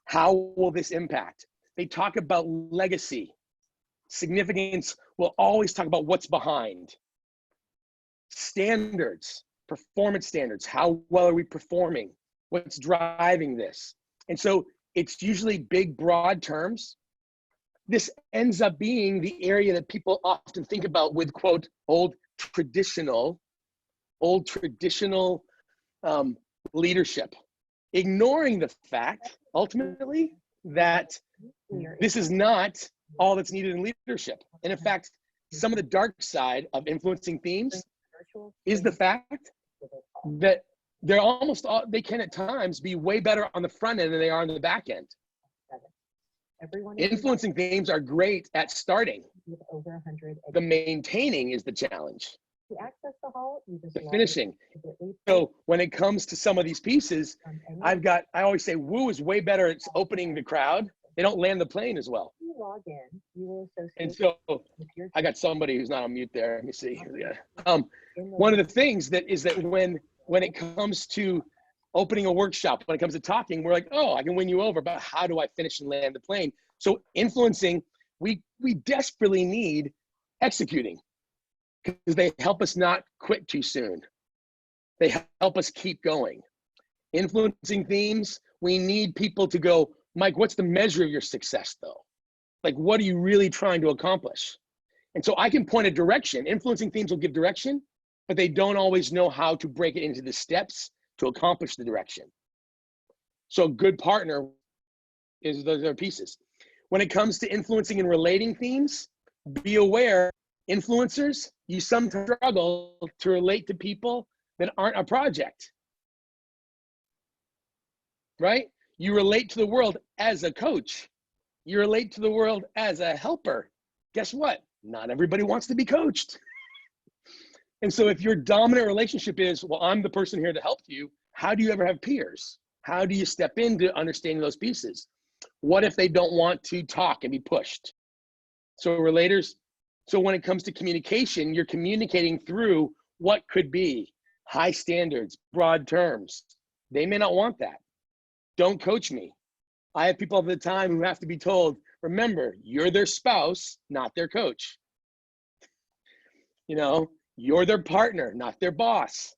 How will this impact? They talk about legacy. Significance will always talk about what's behind. Standards, performance standards. How well are we performing? What's driving this? And so it's usually big, broad terms. This ends up being the area that people often think about with, quote, old traditional leadership, ignoring the fact, ultimately, that this is not all that's needed in leadership. And in fact, some of the dark side of influencing themes is the fact that they're almost all, they can at times be way better on the front end than they are on the back end. Influencing themes are great at starting. The maintaining is the challenge. The finishing. So when it comes to some of these pieces, I always say woo is way better at opening the crowd. They don't land the plane as well. And so I got somebody who's not on mute there. Let me see. One of the things that is that when it comes to opening a workshop, when it comes to talking, we're like, oh, I can win you over, but how do I finish and land the plane? So influencing, we desperately need executing, because they help us not quit too soon. They help us keep going. Influencing themes, we need people to go, Mike, what's the measure of your success though? Like, what are you really trying to accomplish? And so I can point a direction. Influencing themes will give direction, but they don't always know how to break it into the steps to accomplish the direction. So a good partner is those are pieces. When it comes to influencing and relating themes, be aware, influencers, you sometimes struggle to relate to people that aren't a project, right? You relate to the world as a coach. You relate to the world as a helper. Guess what? Not everybody wants to be coached. And so if your dominant relationship is, well, I'm the person here to help you, how do you ever have peers? How do you step into understanding those pieces? What if they don't want to talk and be pushed? So relators, so when it comes to communication, you're communicating through what could be high standards, broad terms. They may not want that. Don't coach me. I have people all the time who have to be told, remember, you're their spouse, not their coach. You know, you're their partner, not their boss.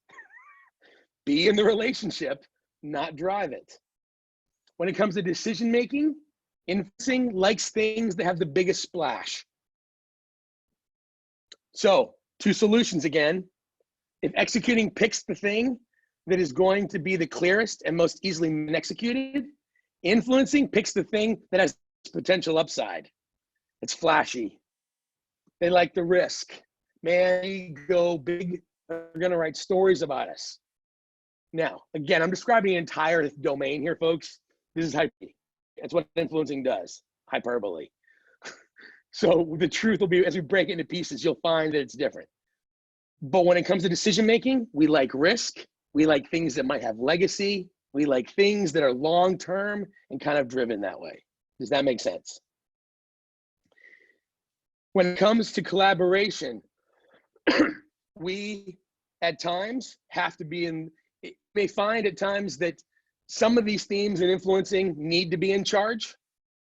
Be in the relationship, not drive it. When it comes to decision-making, influencing likes things that have the biggest splash. So 2 solutions again. If executing picks the thing that is going to be the clearest and most easily executed, influencing picks the thing that has potential upside. It's flashy. They like the risk. Man, we go big. They're going to write stories about us. Now, again, I'm describing an entire domain here, folks. This is hyperbole. That's what influencing does, hyperbole. So the truth will be, as we break it into pieces, you'll find that it's different. But when it comes to decision-making, we like risk. We like things that might have legacy. We like things that are long-term and kind of driven that way. Does that make sense? When it comes to collaboration, we at times have to be in, you may find at times that some of these themes and influencing need to be in charge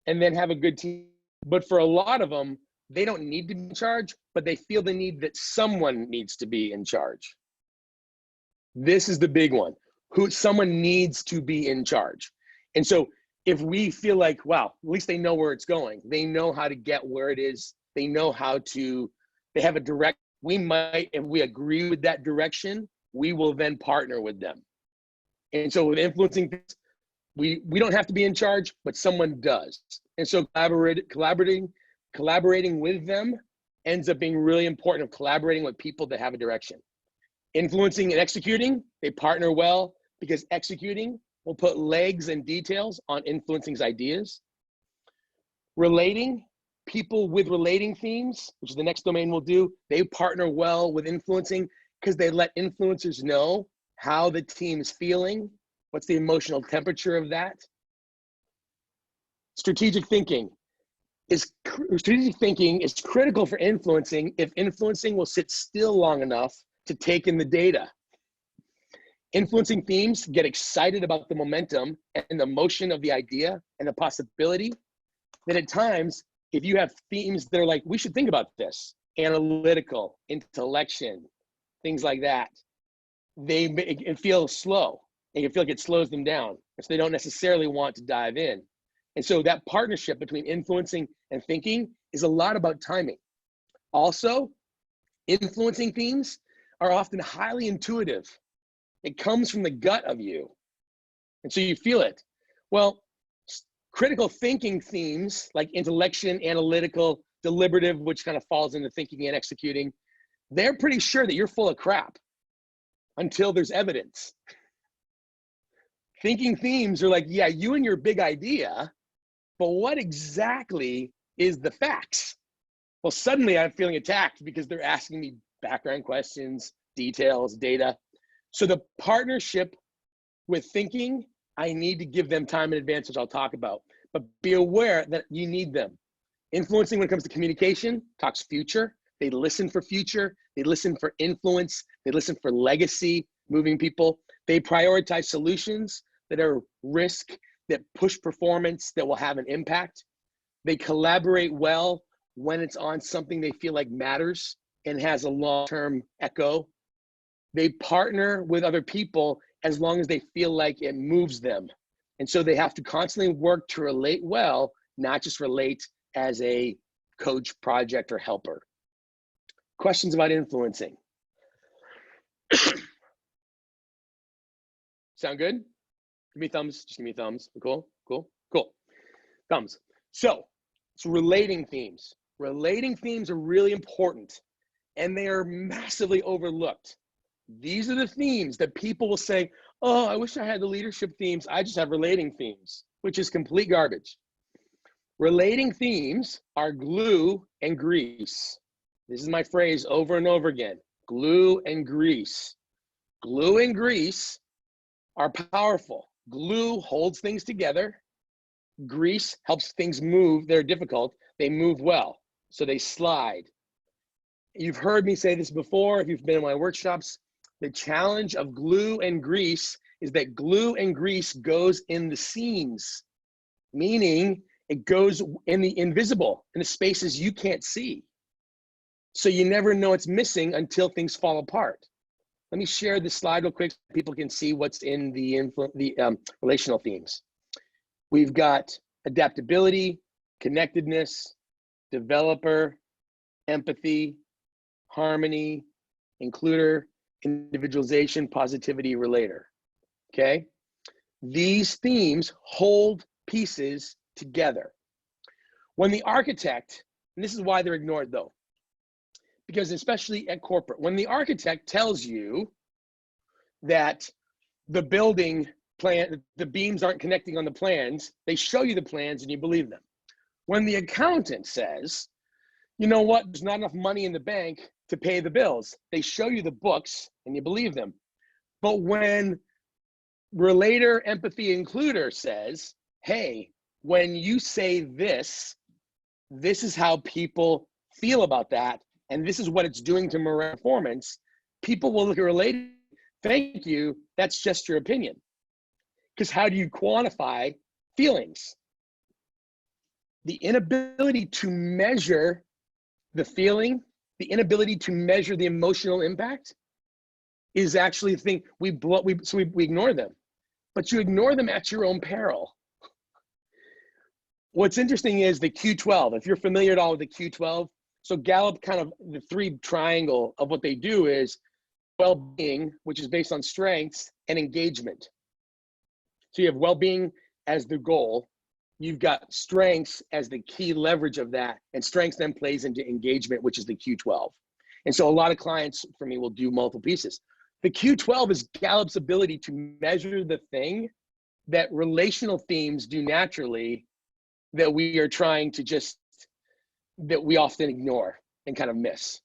and then have a good team. But for a lot of them, they don't need to be in charge, but they feel the need that someone needs to be in charge. This is the big one. Someone needs to be in charge. And so if we feel like, wow, at least they know where it's going. They know how to get where it is. They know how to, they have a direct, we might, if we agree with that direction, we will then partner with them. And so with influencing, we don't have to be in charge, but someone does. And so collaborating with them ends up being really important, of collaborating with people that have a direction. Influencing and executing, they partner well, because executing will put legs and details on influencing's ideas. Relating, people with relating themes, which is the next domain we'll do, they partner well with influencing because they let influencers know how the team is feeling, what's the emotional temperature of that. Strategic thinking is critical for influencing if influencing will sit still long enough to take in the data. Influencing themes get excited about the momentum and the motion of the idea and the possibility. That at times, if you have themes that are like, we should think about this, analytical, intellection, things like that, it feels slow. And you feel like it slows them down. So they don't necessarily want to dive in. And so that partnership between influencing and thinking is a lot about timing. Also, influencing themes are often highly intuitive. It comes from the gut of you. And so you feel it. Well, critical thinking themes like intellection, analytical, deliberative, which kind of falls into thinking and executing, they're pretty sure that you're full of crap until there's evidence. Thinking themes are like, yeah, you and your big idea, but what exactly is the facts? Well, suddenly I'm feeling attacked because they're asking me background questions, details, data. So the partnership with thinking, I need to give them time in advance, which I'll talk about, but be aware that you need them. Influencing when it comes to communication, talks future. They listen for future. They listen for influence. They listen for legacy, moving people. They prioritize solutions that are risk, that push performance, that will have an impact. They collaborate well when it's on something they feel like matters and has a long-term echo. They partner with other people as long as they feel like it moves them. And so they have to constantly work to relate well, not just relate as a coach, project, or helper. Questions about influencing? Sound good? Give me thumbs, just give me thumbs. Cool, cool, cool. Thumbs. So it's relating themes. Relating themes are really important and they are massively overlooked. These are the themes that people will say, oh, I wish I had the leadership themes. I just have relating themes, which is complete garbage. Relating themes are glue and grease. This is my phrase over and over again, glue and grease. Glue and grease are powerful. Glue holds things together. Grease helps things move. They're difficult. They move well, so they slide. You've heard me say this before if you've been in my workshops. The challenge of glue and grease is that glue and grease goes in the seams, meaning it goes in the invisible, in the spaces you can't see. So you never know it's missing until things fall apart. Let me share this slide real quick so people can see what's in the relational themes. We've got adaptability, connectedness, developer, empathy, harmony, includer, individualization, positivity, relator, okay? These themes hold pieces together. When the architect, and this is why they're ignored though, because especially at corporate, when the architect tells you that the building plan, the beams aren't connecting on the plans, they show you the plans and you believe them. When the accountant says, you know what, there's not enough money in the bank to pay the bills, they show you the books and you believe them. But when relator, empathy, includer says, hey, when you say this, this is how people feel about that, and this is what it's doing to morale performance, people will look at related, thank you, that's just your opinion. Because how do you quantify feelings? The inability to measure the feeling, the inability to measure the emotional impact is actually the thing we ignore them. But you ignore them at your own peril. What's interesting is the Q12, if you're familiar at all with the Q12, so Gallup kind of, the three triangle of what they do is well-being, which is based on strengths, and engagement. So you have well-being as the goal. You've got strengths as the key leverage of that, and strengths then plays into engagement, which is the Q12. And so a lot of clients for me will do multiple pieces. The Q12 is Gallup's ability to measure the thing that relational themes do naturally that we are trying to just, that we often ignore and kind of miss.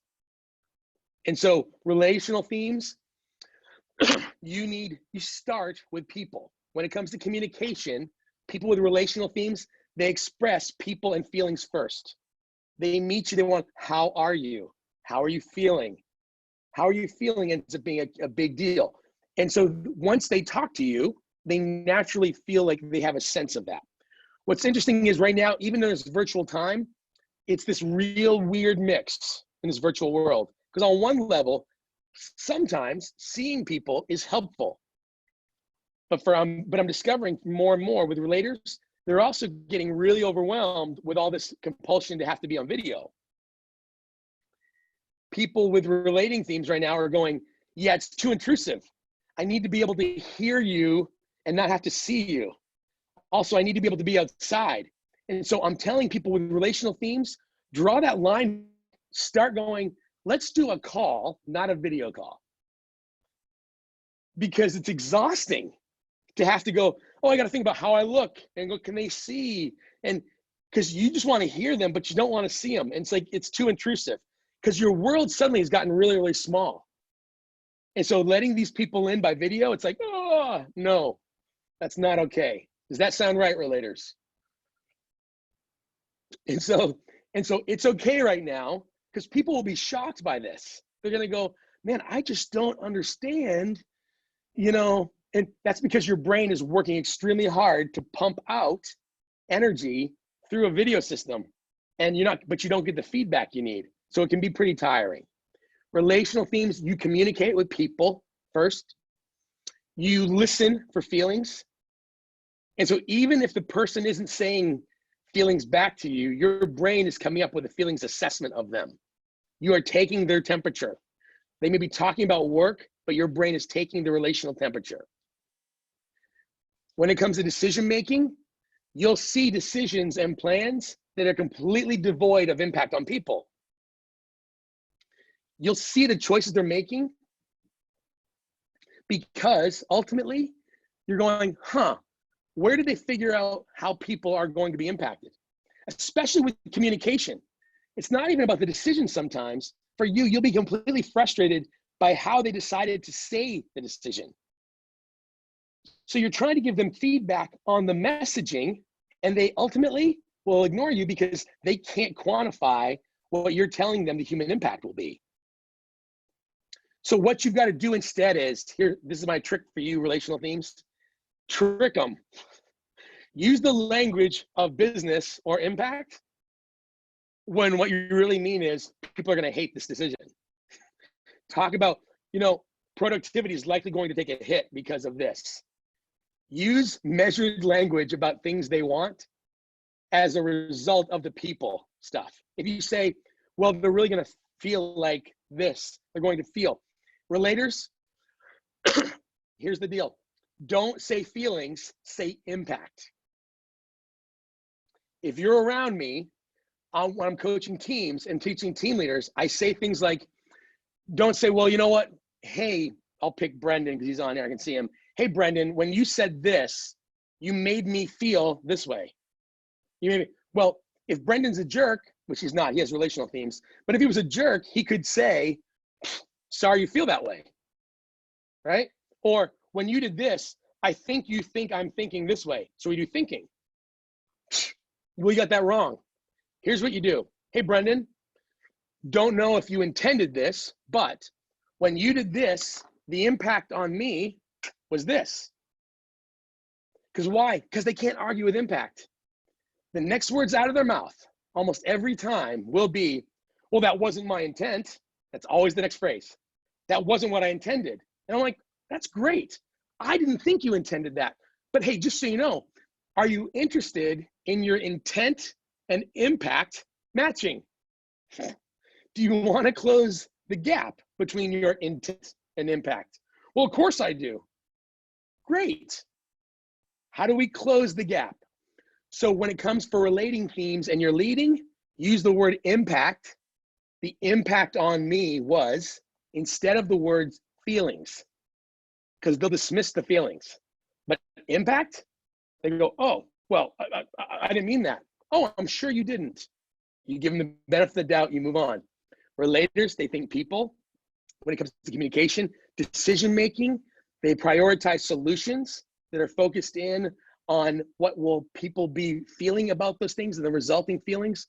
And so relational themes, you start with people. When it comes to communication, people with relational themes, they express people and feelings first. They meet you, they want, how are you? How are you feeling? How are you feeling ends up being a big deal. And so once they talk to you, they naturally feel like they have a sense of that. What's interesting is right now, even though it's virtual time, it's this real weird mix in this virtual world. Because on one level, sometimes seeing people is helpful. But I'm discovering more and more with relators, they're also getting really overwhelmed with all this compulsion to have to be on video. People with relating themes right now are going, yeah, it's too intrusive. I need to be able to hear you and not have to see you. Also, I need to be able to be outside. And so I'm telling people with relational themes, draw that line, start going, let's do a call, not a video call. Because it's exhausting to have to go, oh, I got to think about how I look and what can they see? And because you just want to hear them, but you don't want to see them. And it's like, it's too intrusive because your world suddenly has gotten really, really small. And so letting these people in by video, it's like, oh, no, that's not okay. Does that sound right, relators? And so it's okay right now because people will be shocked by this. They're going to go, man, I just don't understand, and that's because your brain is working extremely hard to pump out energy through a video system, but you don't get the feedback you need. So it can be pretty tiring. Relational themes, you communicate with people first. You listen for feelings. And so even if the person isn't saying feelings back to you, your brain is coming up with a feelings assessment of them. You are taking their temperature. They may be talking about work, but your brain is taking the relational temperature. When it comes to decision making, you'll see decisions and plans that are completely devoid of impact on people. You'll see the choices they're making because ultimately you're going, where did they figure out how people are going to be impacted? Especially with communication. It's not even about the decision sometimes. For you, you'll be completely frustrated by how they decided to say the decision. So you're trying to give them feedback on the messaging, and they ultimately will ignore you because they can't quantify what you're telling them the human impact will be. So what you've got to do instead is, this is my trick for you, relational themes, trick them. Use the language of business or impact when what you really mean is people are going to hate this decision. Talk about, productivity is likely going to take a hit because of this. Use measured language about things they want as a result of the people stuff. If you say, well, they're really going to feel like this, they're going to feel. Relators, here's the deal. Don't say feelings, say impact. If you're around me, when I'm coaching teams and teaching team leaders, I say things like, don't say, well, you know what? Hey, I'll pick Brendan because he's on there, I can see him. Hey, Brendan, when you said this, you made me feel this way. Well, if Brendan's a jerk, which he's not, he has relational themes, but if he was a jerk, he could say, sorry you feel that way, right? Or when you did this, I think you think I'm thinking this way, so we do thinking. Well, you got that wrong. Here's what you do. Hey, Brendan, don't know if you intended this, but when you did this, the impact on me was this. Because why? Because they can't argue with impact. The next words out of their mouth, almost every time, will be, well, that wasn't my intent. That's always the next phrase. That wasn't what I intended. And I'm like, that's great. I didn't think you intended that. But hey, just so you know, are you interested in your intent and impact matching? Do you want to close the gap between your intent and impact? Well, of course I do. Great. How do we close the gap? So when it comes for relating themes and you're leading, use the word impact. The impact on me was, instead of the words feelings, because they'll dismiss the feelings. But impact, they go, oh, well, I didn't mean that. Oh, I'm sure you didn't. You give them the benefit of the doubt, you move on. Relators, they think people. When it comes to communication, decision-making, they prioritize solutions that are focused in on what will people be feeling about those things and the resulting feelings.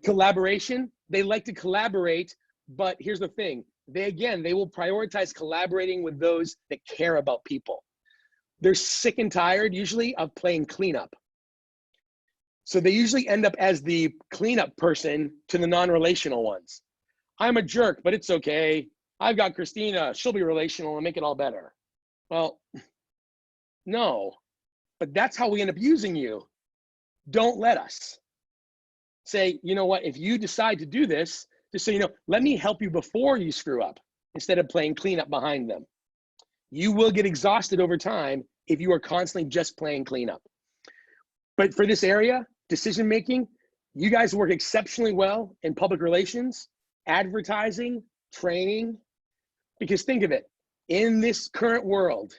Collaboration, they like to collaborate, but here's the thing. They will prioritize collaborating with those that care about people. They're sick and tired usually of playing cleanup. So they usually end up as the cleanup person to the non-relational ones. I'm a jerk, but it's okay. I've got Christina, she'll be relational and make it all better. Well, no, but that's how we end up using you. Don't let us. Say, you know what, if you decide to do this, just so you know, let me help you before you screw up instead of playing cleanup behind them. You will get exhausted over time if you are constantly just playing cleanup. But for this area, decision-making, you guys work exceptionally well in public relations, advertising, training, because think of it, in this current world,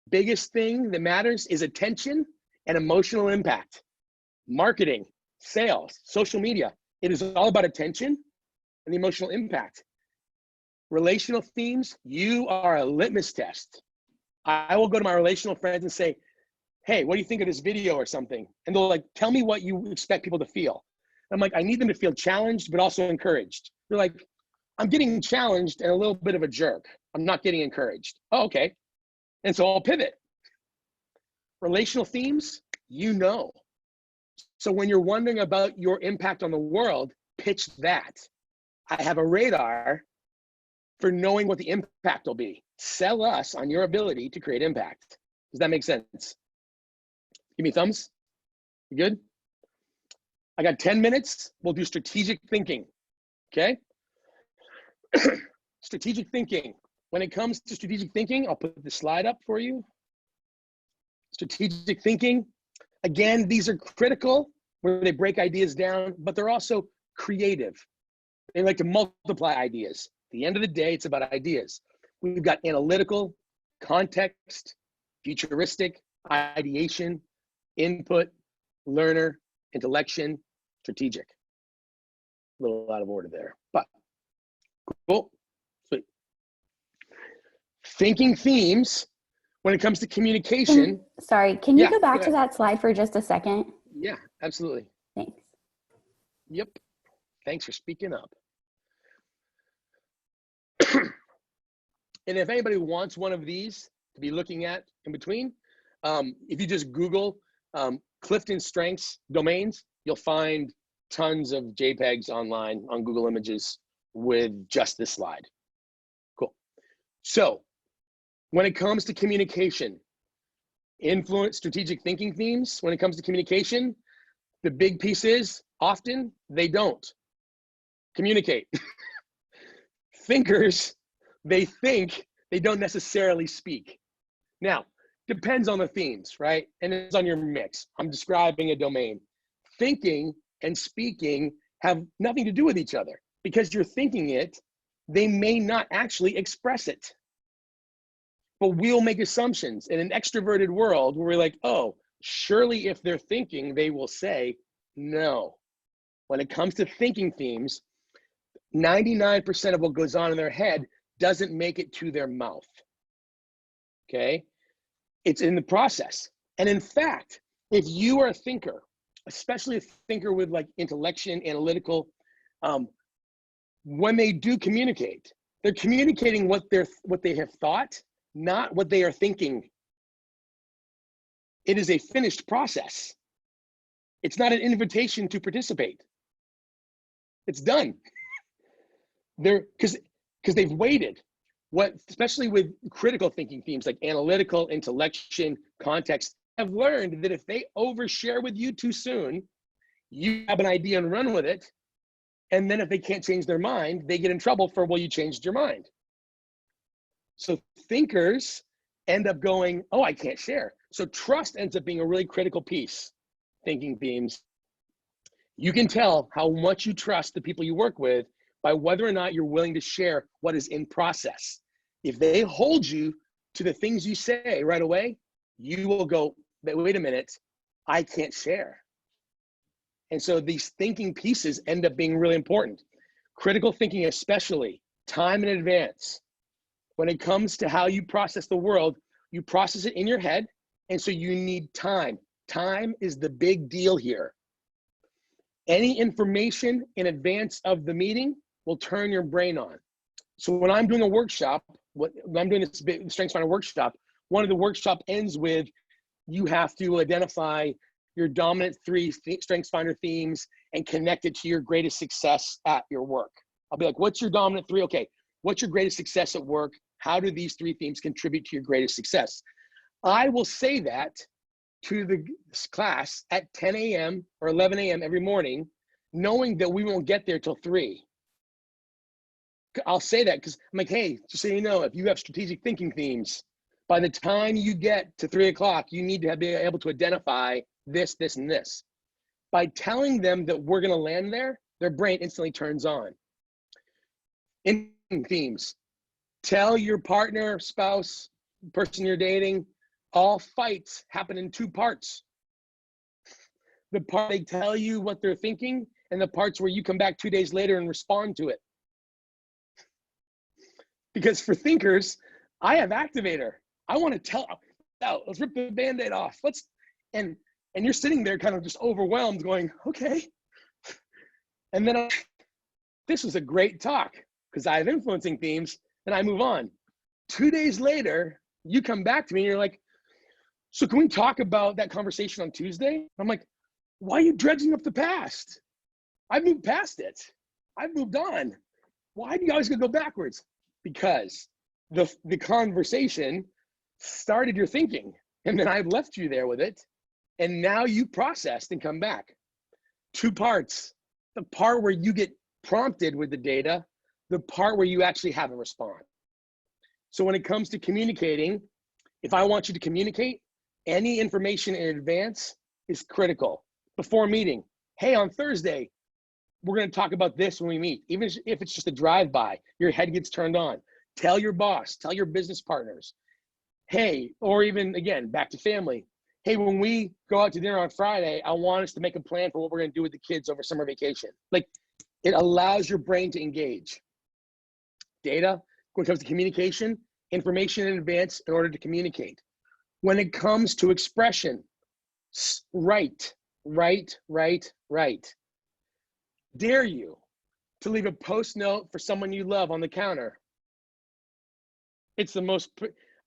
biggest thing that matters is attention and emotional impact. Marketing, sales, social media, it is all about attention and the emotional impact. Relational themes, you are a litmus test. I will go to my relational friends and say, hey, what do you think of this video or something? And they'll like, tell me what you expect people to feel. I'm like, I need them to feel challenged, but also encouraged. They're like, I'm getting challenged and a little bit of a jerk. I'm not getting encouraged. Oh, okay. And so I'll pivot. Relational themes, you know. So when you're wondering about your impact on the world, pitch that. I have a radar for knowing what the impact will be. Sell us on your ability to create impact. Does that make sense? Give me thumbs. You good? I got 10 minutes. We'll do strategic thinking. Okay? Strategic thinking. When it comes to strategic thinking, I'll put the slide up for you. Strategic thinking. Again, these are critical where they break ideas down, but they're also creative. They like to multiply ideas. At the end of the day, it's about ideas. We've got analytical, context, futuristic, ideation, input, learner, intellection, strategic. A little out of order there, but cool, sweet. Thinking themes when it comes to communication. Sorry, can you Yeah, go back go to ahead. that slide for just a second? Yeah, absolutely. Thanks. Yep. Thanks for speaking up. And if anybody wants one of these to be looking at in between, if you just Google Clifton strengths domains, you'll find tons of JPEGs online on Google Images with just this slide. Cool. So when it comes to communication, influence strategic thinking themes, when it comes to communication, the big piece is often they don't communicate. Thinkers, they think, they don't necessarily speak. Now, depends on the themes, right? And it's on your mix. I'm describing a domain. Thinking and speaking have nothing to do with each other because you're thinking it, they may not actually express it. But we'll make assumptions in an extroverted world where we're like, oh, surely if they're thinking, they will say no. When it comes to thinking themes, 99% of what goes on in their head doesn't make it to their mouth, okay? It's in the process. And in fact, if you are a thinker, especially a thinker with like intellection, analytical, when they do communicate, they're communicating what they have thought, not what they are thinking. It is a finished process. It's not an invitation to participate. It's done. Because they've waited. Especially with critical thinking themes like analytical, intellection, context, have learned that if they overshare with you too soon, you have an idea and run with it. And then if they can't change their mind, they get in trouble for, well, you changed your mind. So thinkers end up going, oh, I can't share. So trust ends up being a really critical piece. Thinking themes. You can tell how much you trust the people you work with by whether or not you're willing to share what is in process. If they hold you to the things you say right away, you will go, wait a minute, I can't share. And so these thinking pieces end up being really important. Critical thinking, especially time in advance. When it comes to how you process the world, you process it in your head. And so you need time. Time is the big deal here. Any information in advance of the meeting will turn your brain on. So when I'm doing a workshop, when I'm doing this StrengthsFinder workshop, one of the workshop ends with, you have to identify your dominant 3 StrengthsFinder themes and connect it to your greatest success at your work. I'll be like, what's your dominant 3? Okay, what's your greatest success at work? How do these 3 themes contribute to your greatest success? I will say that to the class at 10 a.m. or 11 a.m. every morning, knowing that we won't get there till 3. I'll say that because I'm like, hey, just so you know, if you have strategic thinking themes, by the time you get to 3 o'clock, you need to be able to identify this, this, and this. By telling them that we're going to land there, their brain instantly turns on. In themes, tell your partner, spouse, person you're dating, all fights happen in 2 parts. The part they tell you what they're thinking, and the parts where you come back 2 days later and respond to it. Because for thinkers, I have activator. I want to tell, no, let's rip the Band-Aid off. And you're sitting there kind of just overwhelmed going, okay. And then this was a great talk because I have influencing themes, and I move on. 2 days later, you come back to me and you're like, so can we talk about that conversation on Tuesday? I'm like, why are you dredging up the past? I've moved past it. I've moved on. Why do you always go backwards? Because the conversation started your thinking, and then I left you there with it, and now you processed and come back. 2 parts. The part where you get prompted with the data, the part where you actually have a response. So when it comes to communicating, if I want you to communicate, any information in advance is critical. Before a meeting, hey, on Thursday, we're going to talk about this when we meet. Even if it's just a drive-by, your head gets turned on. Tell your boss, tell your business partners. Hey, or even, again, back to family. Hey, when we go out to dinner on Friday, I want us to make a plan for what we're going to do with the kids over summer vacation. Like, it allows your brain to engage. Data, when it comes to communication, information in advance in order to communicate. When it comes to expression, write. Dare you to leave a post note for someone you love on the counter. It's the most,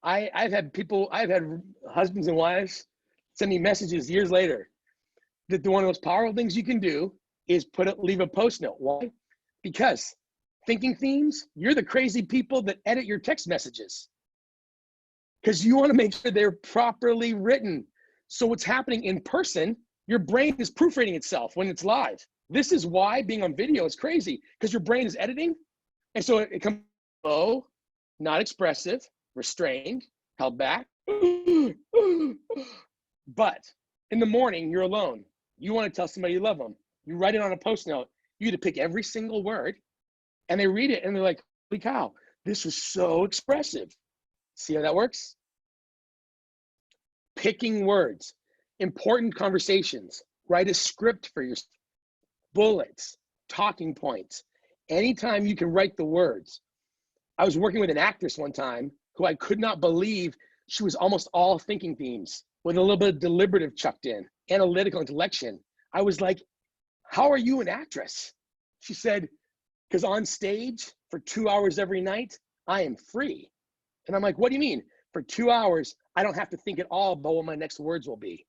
I've had husbands and wives send me messages years later that one of the most powerful things you can do is leave a post note. Why? Because thinking themes, you're the crazy people that edit your text messages because you want to make sure they're properly written. So what's happening in person, your brain is proofreading itself when it's live. This is why being on video is crazy, because your brain is editing. And so it comes low, not expressive, restrained, held back. But in the morning, you're alone. You want to tell somebody you love them. You write it on a post note. You get to pick every single word, and they read it and they're like, holy cow, this was so expressive. See how that works? Picking words, important conversations, write a script for your bullets, talking points. Anytime you can write the words. I was working with an actress one time who I could not believe she was almost all thinking themes with a little bit of deliberative chucked in, analytical intellection. I was like, how are you an actress? She said, because on stage for 2 hours every night, I am free. And I'm like, what do you mean? For 2 hours, I don't have to think at all about what my next words will be.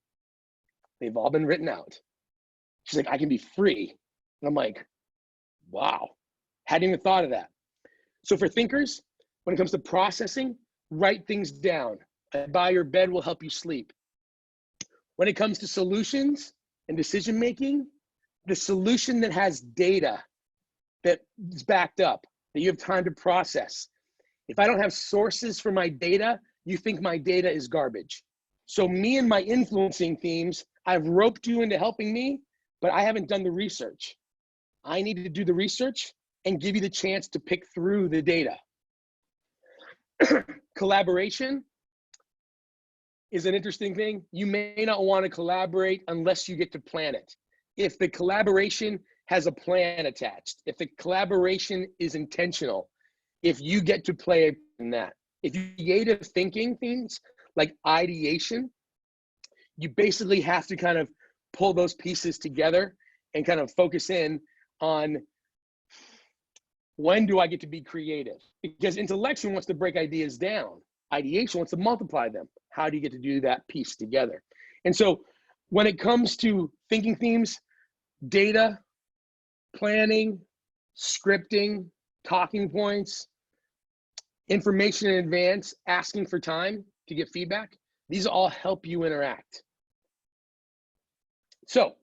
They've all been written out. She's like, I can be free. And I'm like, wow, hadn't even thought of that. So for thinkers, when it comes to processing, write things down. By your bed will help you sleep. When it comes to solutions and decision-making, the solution that has data that is backed up, that you have time to process. If I don't have sources for my data, you think my data is garbage. So me and my influencing themes, I've roped you into helping me, but I haven't done the research. I need to do the research and give you the chance to pick through the data. Collaboration is an interesting thing. You may not want to collaborate unless you get to plan it. If the collaboration has a plan attached, if the collaboration is intentional, if you get to play in that, if you creative thinking things like ideation, you basically have to kind of pull those pieces together and kind of focus in on when do I get to be creative? Because intellection wants to break ideas down. Ideation wants to multiply them. How do you get to do that piece together? And so when it comes to thinking themes, data, planning, scripting, talking points, information in advance, asking for time to get feedback, these all help you interact. So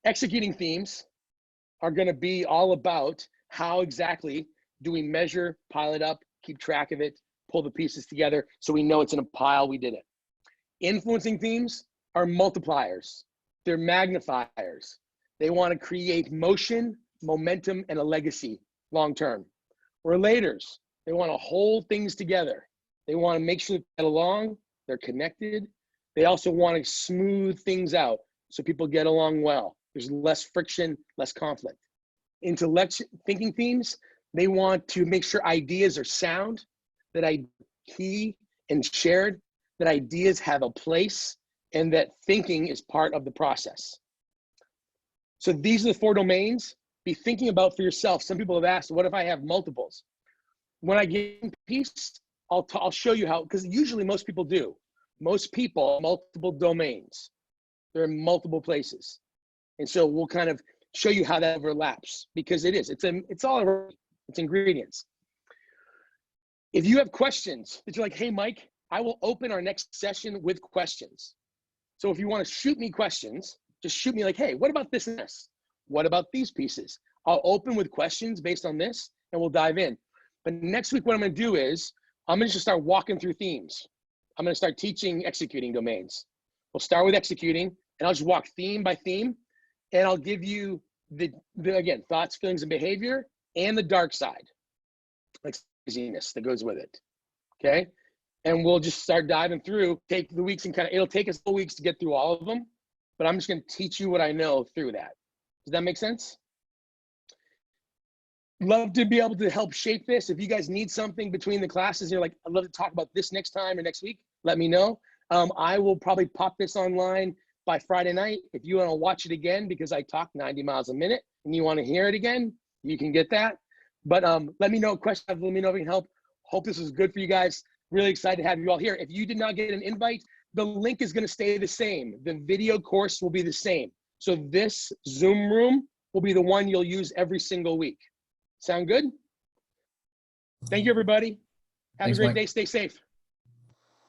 executing themes are going to be all about how exactly do we measure, pile it up, keep track of it, pull the pieces together so we know it's in a pile, we did it. Influencing themes are multipliers. They're magnifiers. They want to create motion, momentum, and a legacy long-term. Relators, they want to hold things together. They want to make sure they get along, they're connected. They also want to smooth things out so people get along well. There's less friction, less conflict. Intellectual thinking themes, they want to make sure ideas are sound, that I key and shared, that ideas have a place, and that thinking is part of the process. So these are the 4 domains. Be thinking about for yourself. Some people have asked, what if I have multiples? When I get a piece, I'll show you how, because usually most people do. Most people have multiple domains. They're in multiple places. And so we'll kind of show you how that overlaps, because it's all it's ingredients. If you have questions that you're like, hey, Mike, I will open our next session with questions. So if you want to shoot me questions, just shoot me like, hey, what about this and this? What about these pieces? I'll open with questions based on this and we'll dive in. But next week, what I'm going to do is I'm going to just start walking through themes. I'm going to start teaching executing domains. We'll start with executing and I'll just walk theme by theme and I'll give you the again, thoughts, feelings, and behavior and the dark side, like craziness that goes with it. Okay. And we'll just start diving through, take the weeks and it'll take us 4 weeks to get through all of them, but I'm just going to teach you what I know through that. Does that make sense? Love to be able to help shape this. If you guys need something between the classes, you're like, I'd love to talk about this next time or next week, let me know. I will probably pop this online by Friday night. If you want to watch it again, because I talk 90 miles a minute and you want to hear it again, you can get that. But let me know questions, let me know if we can help. Hope this was good for you guys. Really excited to have you all here. If you did not get an invite, the link is going to stay the same. The video course will be the same. So this Zoom room will be the one you'll use every single week. Sound good? Thank you, everybody. Have Thanks, a great Mike. day. Stay safe.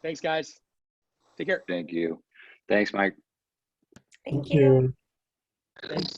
Thanks, guys. Take care. Thank you. Thanks, Mike. Thank you. Thanks.